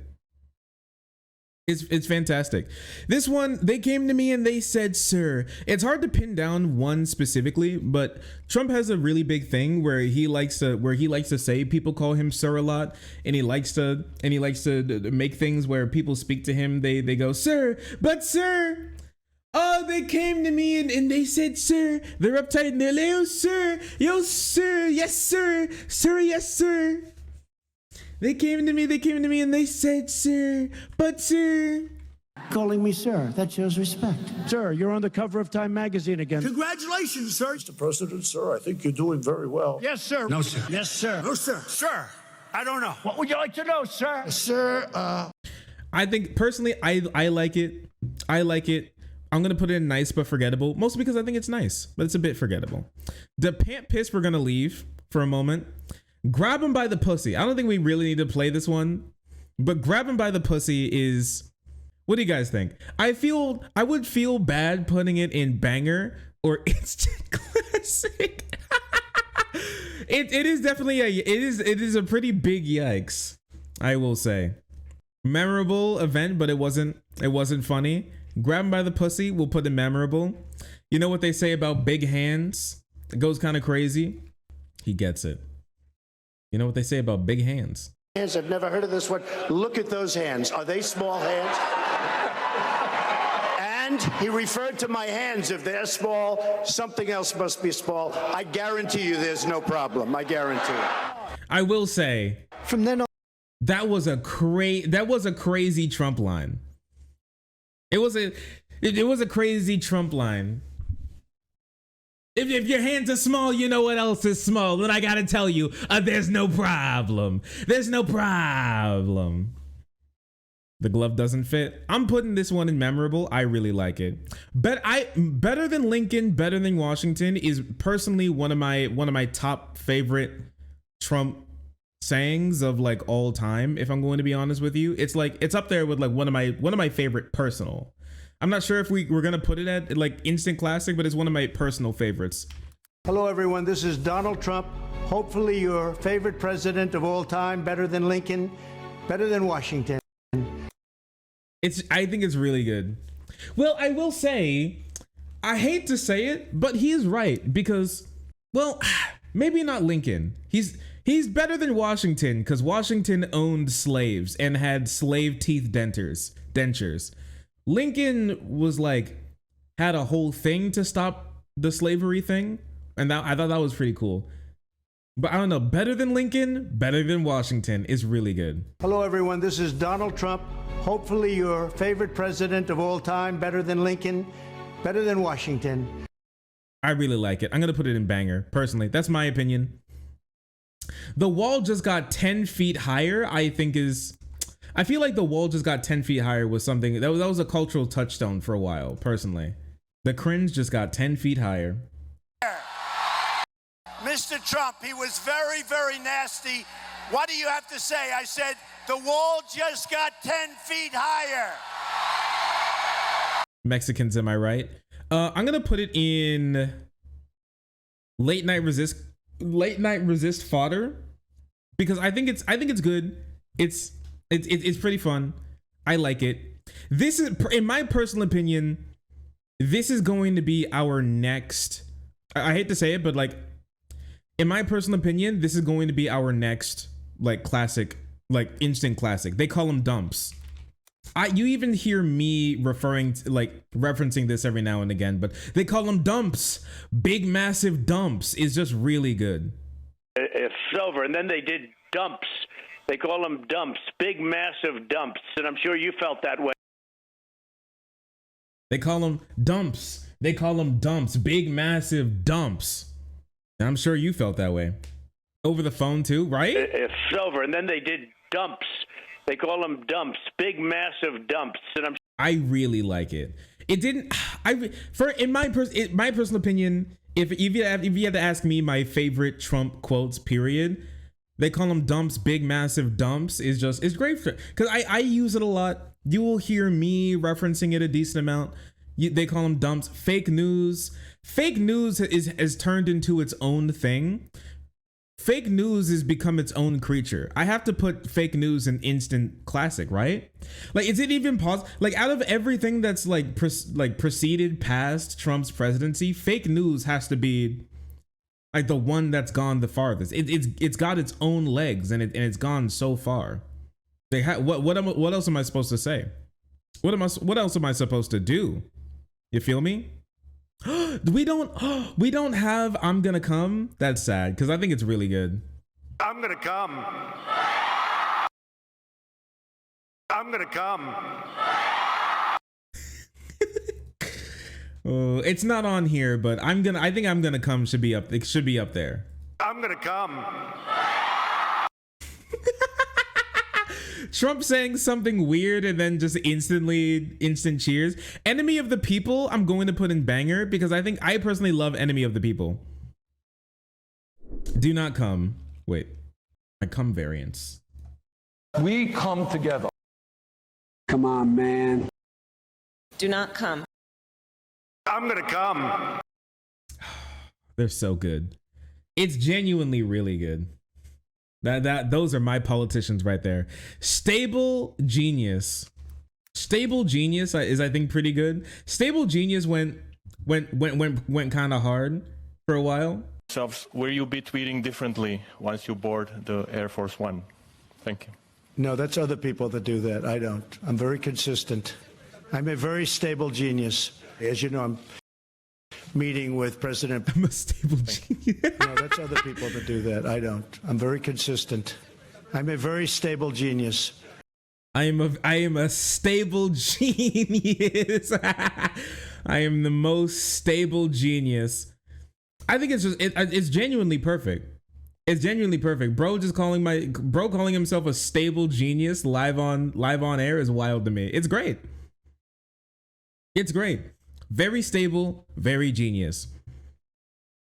It's fantastic. This one, they came to me and they said, "Sir." It's hard to pin down one specifically, but Trump has a really big thing where he likes to say people call him sir a lot, and he likes to make things where people speak to him, they go, "Sir, but sir." Oh, they came to me and they said, "Sir." They're uptight and they're like, "Yo, sir, yes, sir, sir, yes, sir." They came to me and they said, "Sir, but sir." Calling me sir, that shows respect. Sir, you're on the cover of Time magazine again. Congratulations, sir. Mr. President, sir, I think you're doing very well. Yes, sir. No, sir. Yes, sir. No, sir. Sir, I don't know. What would you like to know, sir? Sir, I think personally, I like it. I like it. I'm gonna put it in nice but forgettable, mostly because I think it's nice, but it's a bit forgettable. The pant piss we're gonna leave for a moment. Grab him by the pussy. I don't think we really need to play this one, but grab him by the pussy is. What do you guys think? I would feel bad putting it in banger or instant classic. It is definitely it is a pretty big yikes, I will say. Memorable event, but it wasn't funny. Grab him by the pussy, we'll put it memorable. You know what they say about big hands? It goes kind of crazy. He gets it. You know what they say about big hands? hands, I've never heard of this one. Look at those hands. Are they small hands? And he referred to my hands. If they're small, something else must be small. I guarantee you there's no problem. I guarantee it. I will say, From then on, that was a crazy Trump line. It was a crazy Trump line. If your hands are small, you know what else is small. Then I gotta tell you, there's no problem. There's no problem. The glove doesn't fit. I'm putting this one in memorable. I really like it. Better than Lincoln, better than Washington is personally one of my top favorite Trump sayings of like all time. If I'm going to be honest with you, it's up there with like one of my favorite personal. I'm not sure if we're gonna put it at like instant classic, but it's one of my personal favorites. Hello, everyone. This is Donald Trump. Hopefully your favorite president of all time, better than Lincoln, better than Washington. I think it's really good. Well, I will say, I hate to say it, but he is right because, well, maybe not Lincoln. He's better than Washington because Washington owned slaves and had slave teeth dentures. Lincoln was like, had a whole thing to stop the slavery thing. And I thought that was pretty cool. But I don't know, better than Lincoln, better than Washington is really good. Hello, everyone. This is Donald Trump. Hopefully your favorite president of all time, better than Lincoln, better than Washington. I really like it. I'm going to put it in banger, personally. That's my opinion. The wall just got 10 feet higher, I feel like the wall just got 10 feet higher was something, that was a cultural touchstone for a while, personally. The cringe just got 10 feet higher. Mr. Trump, he was very, very nasty. What do you have to say? I said, the wall just got 10 feet higher. Mexicans, am I right? I'm gonna put it in late night resist fodder because I think it's good. It's pretty fun. I like it. This is, in my personal opinion, this is going to be our next. I hate to say it, but like, in my personal opinion, this is going to be our next like classic, like instant classic. They call them dumps. You even hear me referencing this every now and again, but they call them dumps. Big massive dumps is just really good. It's silver, and then they did dumps. They call them dumps, big massive dumps, and I'm sure you felt that way. They call them dumps. They call them dumps, big massive dumps. And I'm sure you felt that way. Over the phone too, right? It's silver, and then they did dumps. They call them dumps, big massive dumps, and I really like it. It didn't. In my personal opinion, if you had to ask me my favorite Trump quotes, period, They call them dumps. Big massive dumps is just, it's great for, because I use it a lot. You will hear me referencing it a decent amount. They call them dumps. Fake news has turned into its own thing. Fake news has become its own creature. I have to put fake news in instant classic, right? Like, is it even possible? Like, out of everything that's like preceded past Trump's presidency, fake news has to be like the one that's gone the farthest. It's got its own legs, and it's gone so far. What else am I supposed to say? What else am I supposed to do? You feel me? we don't have I'm Gonna Come. That's sad, because I think it's really good. I'm gonna come. I'm gonna come. Oh, it's not on here, but I think I'm Gonna Come should be up. It should be up there. I'm gonna come. Trump saying something weird and then just instant cheers. Enemy of the People, I'm going to put in banger, because I personally love Enemy of the People. Do not come. Wait, my come variants. We come together. Come on, man. Do not come. I'm gonna come. They're so good. It's genuinely really good. Those are my politicians right there. Stable Genius. Stable Genius is, I think, pretty good. Stable Genius went kind of hard for a while. Will you be tweeting differently once you board the Air Force One? Thank you. No, that's other people that do that. I don't. I'm very consistent. I'm a very stable genius. As you know, I'm meeting with President. I'm a stable genius. No, that's other people that do that. I don't. I'm very consistent. I'm a very stable genius. I am a stable genius. I am the most stable genius. I think it's genuinely perfect. It's genuinely perfect. Bro calling himself a stable genius live on air is wild to me. It's great. It's great. Very stable, very genius.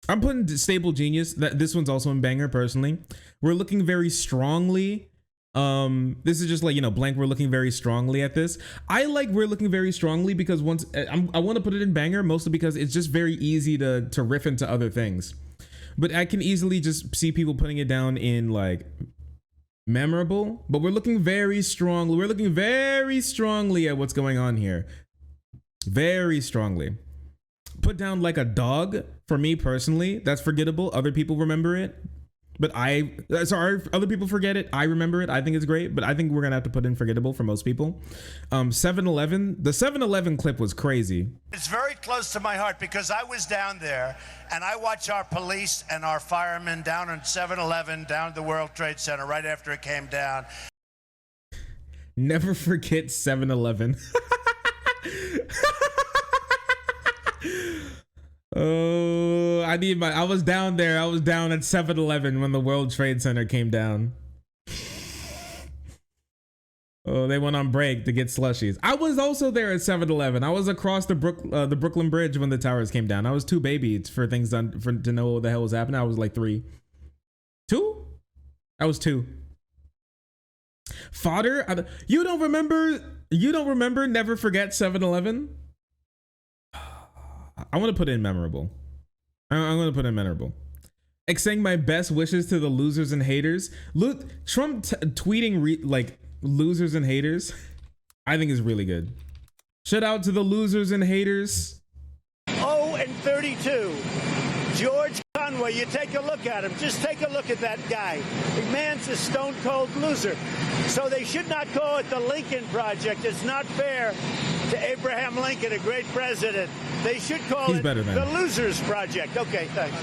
I'm putting stable genius. This one's also in banger personally. We're looking very strongly. This is just like, blank. We're looking very strongly at this. I like we're looking very strongly because I want to put it in banger mostly because it's just very easy to riff into other things. But I can easily just see people putting it down in like memorable. But we're looking very strongly. We're looking very strongly at what's going on here. Very strongly. Put down like a dog for me personally. That's forgettable. Other people remember it. But other people forget it. I remember it. I think it's great. But I think we're going to have to put in forgettable for most people. 7-Eleven. The 7-Eleven clip was crazy. It's very close to my heart because I was down there and I watched our police and our firemen down on 7-Eleven, down at the World Trade Center right after it came down. Never forget 7-Eleven. Oh, I was down there. I was down at 7-Eleven when the World Trade Center came down. Oh, they went on break to get slushies. I was also there at 7-Eleven. I was across the Brooklyn Bridge when the towers came down. I was too baby for things to know what the hell was happening. I was like 3. 2? I was 2. Fodder? You don't remember Never Forget 7-Eleven? I want to put in memorable. I'm going to put in memorable. Saying my best wishes to the losers and haters. Trump tweeting like losers and haters, I think is really good. Shout out to the losers and haters. 0-32. George Conway, you take a look at him. Just take a look at that guy. The man's a stone cold loser. So they should not call it the Lincoln Project. It's not fair to Abraham Lincoln, a great president. They should call it the Losers Project. Okay, thanks.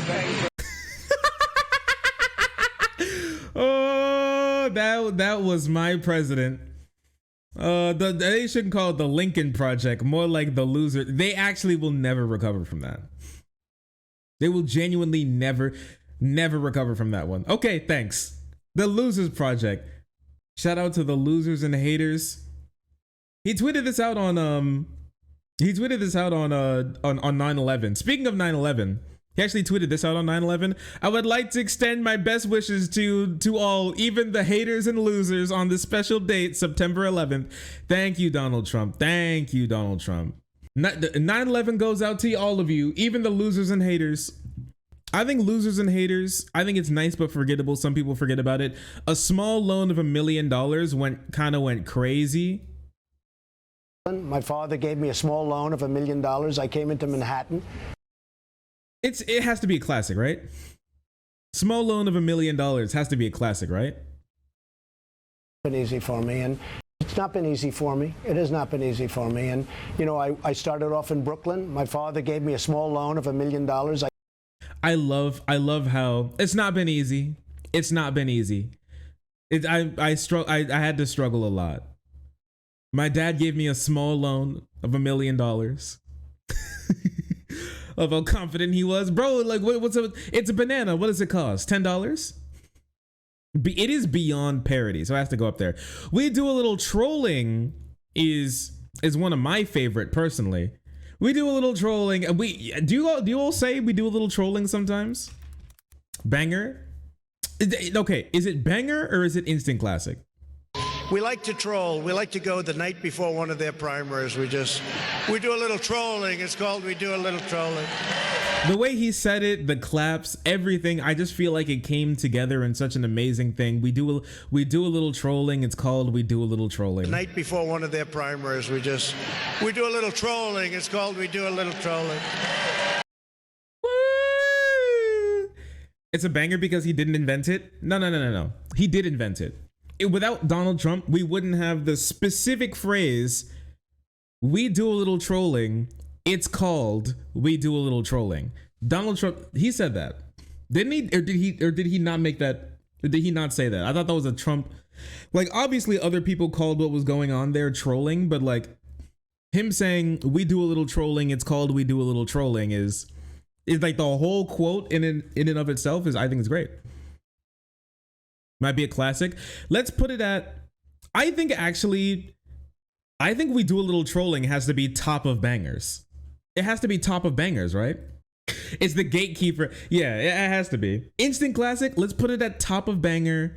Oh, that was my president. They shouldn't call it the Lincoln Project. More like the loser. They actually will never recover from that. They will genuinely never recover from that one. Okay, thanks. The Losers Project. Shout out to the losers and haters. He tweeted this out on 9/11. Speaking of 9/11, He actually tweeted this out on 9/11. I would like to extend my best wishes to all, even the haters and losers, on this special date, September 11th. Thank you, Donald Trump. Thank you, Donald Trump. 9/11 goes out to all of you, even the losers and haters. I think losers and haters, I think it's nice but forgettable. Some people forget about it. A small loan of $1 million went crazy. My father gave me a small loan of $1 million. I came into Manhattan. It has to be a classic, right? Small loan of $1 million has to be a classic, right? It's been easy for me, and it's not been easy for me. It has not been easy for me. And, you know, I started off in Brooklyn. My father gave me a small loan of $1 million. I love how it's not been easy. It's not been easy. I had to struggle a lot. My dad gave me a small loan of $1 million. Of how confident he was, bro. Like, it's a banana. What does it cost? $10? It is beyond parody, so it has to go up there. We do a little trolling is one of my favorite personally. We do a little trolling. Do you all say we do a little trolling sometimes? Banger? Okay, is it banger or is it instant classic? We like to troll. We like to go the night before one of their primaries. We do a little trolling. It's called we do a little trolling. The way he said it, the claps, everything, I just feel like it came together in such an amazing thing. We do a little trolling. It's called we do a little trolling. The night before one of their primaries, we do a little trolling. It's called we do a little trolling. Woo! It's a banger because he didn't invent it. No. He did invent it. Without Donald Trump, we wouldn't have the specific phrase, we do a little trolling. It's called we do a little trolling. Donald Trump, he said that. Didn't he? Or did he not make that? Or did he not say that? I thought that was a Trump. Like, obviously other people called what was going on there trolling, but like him saying we do a little trolling, it's called we do a little trolling is like the whole quote in and of itself is, I think it's great. Might be a classic. Let's put it at, I think we do a little trolling has to be top of bangers. It has to be top of bangers, right? It's the gatekeeper. Yeah, it has to be. Instant classic, let's put it at top of banger,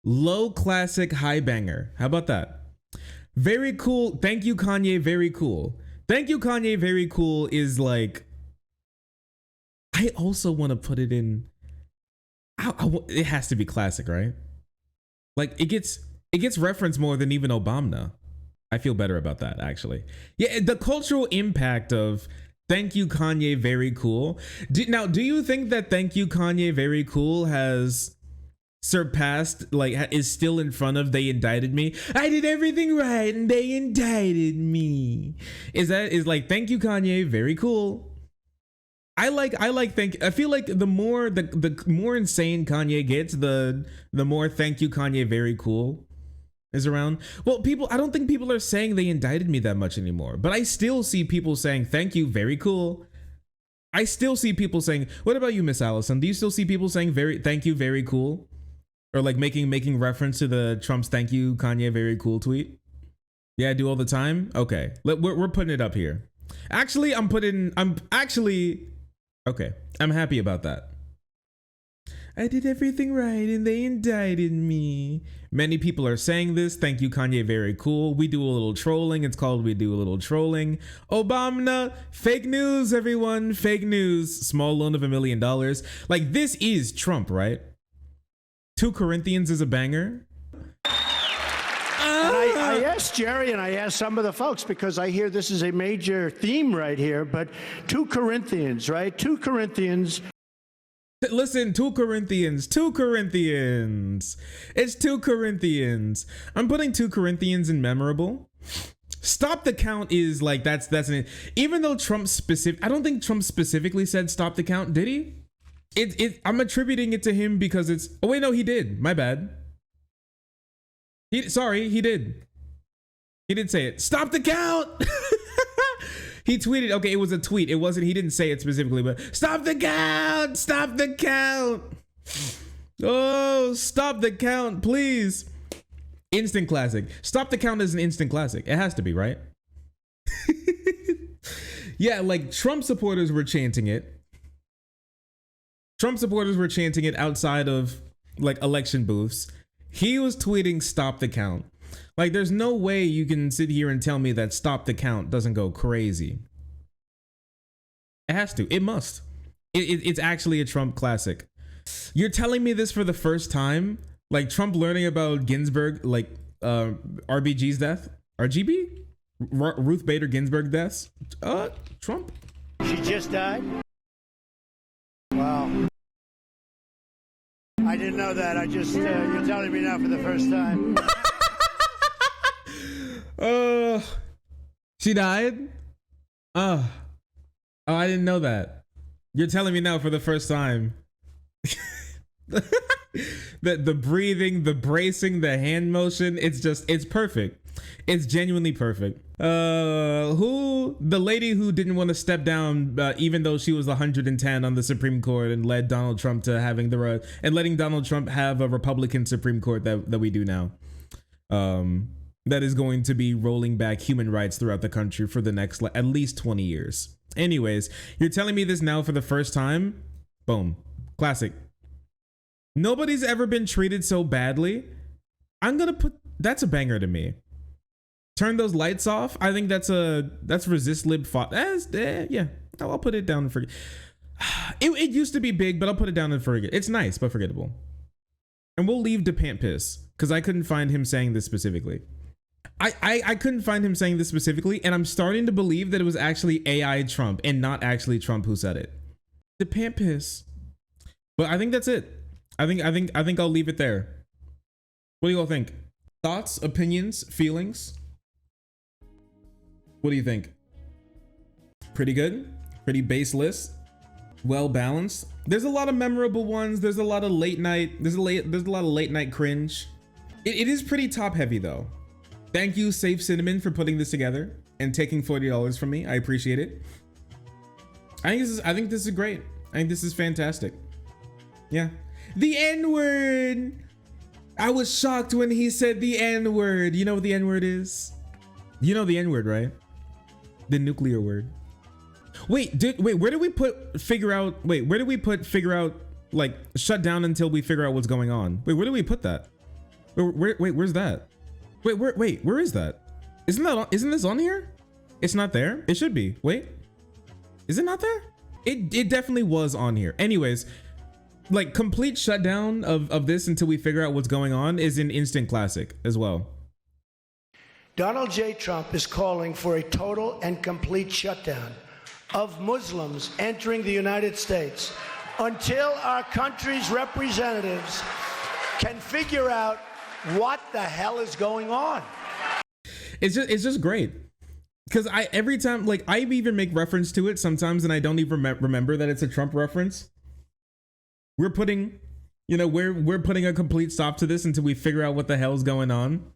low classic, high banger. How about that? Very cool. Thank you, Kanye. Very cool. Thank you, Kanye. Very cool is like, I also want to put it in, it has to be classic, right? Like it gets referenced more than even Obama. I feel better about that, actually. Yeah, the cultural impact of thank you, Kanye, very cool. Do you think that thank you, Kanye, very cool has surpassed, like, is still in front of they indicted me? I did everything right and they indicted me. Is like thank you, Kanye, very cool. I feel like the more insane Kanye gets, the more thank you, Kanye, very cool is around. Well, I don't think people are saying they indicted me that much anymore, but I still see people saying thank you, very cool. I still see people saying, what about you, Miss Allison? Do you still see people saying thank you, very cool? Or like making reference to the Trump's thank you, Kanye, very cool tweet? Yeah, I do all the time. Okay, we're putting it up here. Actually, okay, I'm happy about that. I did everything right and they indicted me. Many people are saying this. Thank you, Kanye, very cool. We do a little trolling. It's called we do a little trolling. Obama, fake news, everyone. Fake news. Small loan of $1 million. Like, this is Trump, right? 2 Corinthians is a banger. And I asked Jerry and I asked some of the folks because I hear this is a major theme right here, but 2 Corinthians, right? 2 Corinthians. Listen, 2 Corinthians. It's 2 Corinthians. I'm putting 2 Corinthians in memorable. Stop the count is like, that's an, even though I don't think Trump specifically said stop the count, did he? I'm attributing it to him because it's, oh wait, no, he did. My bad. He did. He did say it. Stop the count. He tweeted, okay, it was a tweet. It wasn't, he didn't say it specifically, but stop the count. Stop the count. Oh, stop the count, please. Instant classic. Stop the count is an instant classic. It has to be, right? Yeah, like Trump supporters were chanting it. Trump supporters were chanting it outside of like election booths. He was tweeting "Stop the count." Like, there's no way you can sit here and tell me that "Stop the count" doesn't go crazy. It has to. It must. It's actually a Trump classic. You're telling me this for the first time? Like Trump learning about Ginsburg, like RBG's death? RGB? Ruth Bader Ginsburg deaths? Trump? She just died? Wow. I didn't know that. I just, you're telling me now for the first time. She died? Oh, I didn't know that. You're telling me now for the first time. The breathing, the bracing, the hand motion, it's perfect. It's genuinely perfect. The lady who didn't want to step down, even though she was 110 on the Supreme Court and led Donald Trump to having and letting Donald Trump have a Republican Supreme Court that we do now. That is going to be rolling back human rights throughout the country for the next at least 20 years. Anyways, you're telling me this now for the first time? Boom. Classic. Nobody's ever been treated so badly. That's a banger to me. Turn those lights off. I think that's resist lib. Yeah, I'll put it down and forget. It used to be big, but I'll put it down and forget. It's nice, but forgettable. And we'll leave DePant piss because I couldn't find him saying this specifically. I couldn't find him saying this specifically, and I'm starting to believe that it was actually AI Trump and not actually Trump who said it. DePant piss. But I think that's it. I think I'll leave it there. What do you all think? Thoughts, opinions, feelings? What do you think? Pretty good? Pretty base list? Well balanced? There's a lot of memorable ones. There's a lot of late night. There's a lot of late night cringe. It is pretty top heavy though. Thank you, Safe Cinnamon, for putting this together and taking $40 from me. I appreciate it. I think this is great. I think this is fantastic. Yeah. The N-word. I was shocked when he said the N-word. You know what the N-word is? You know the N-word, right? The nuclear word. Wait, where did we put figure out like shut down until we figure out what's going on? Wait, where did we put that? Where's that? Where is that? Isn't this on here? It's not there. It should be. Wait. Is it not there? It definitely was on here. Anyways, like complete shutdown of this until we figure out what's going on is an instant classic as well. Donald J. Trump is calling for a total and complete shutdown of Muslims entering the United States until our country's representatives can figure out what the hell is going on. It's just great. Because every time, like, I even make reference to it sometimes and I don't even remember that it's a Trump reference. We're putting, we're putting a complete stop to this until we figure out what the hell's going on.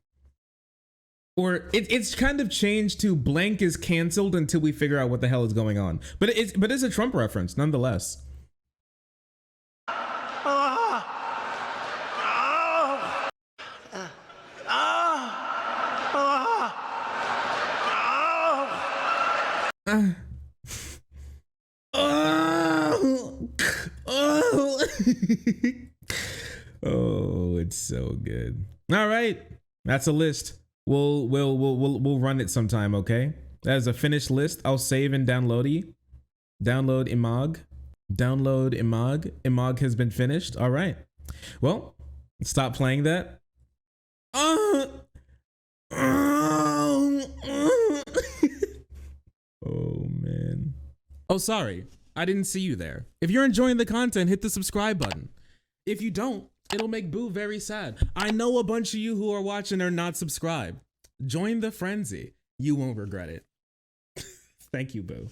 Or it's kind of changed to blank is canceled until we figure out what the hell is going on. But it's a Trump reference nonetheless. Oh, it's so good. All right, that's a list. We'll run it sometime, okay? As a finished list, I'll save and download Imag. Download Imag. Imag has been finished. All right. Well, stop playing that. Oh man. Oh, sorry. I didn't see you there. If you're enjoying the content, hit the subscribe button. If you don't, it'll make Boo very sad. I know a bunch of you who are watching are not subscribed. Join the frenzy. You won't regret it. Thank you, Boo.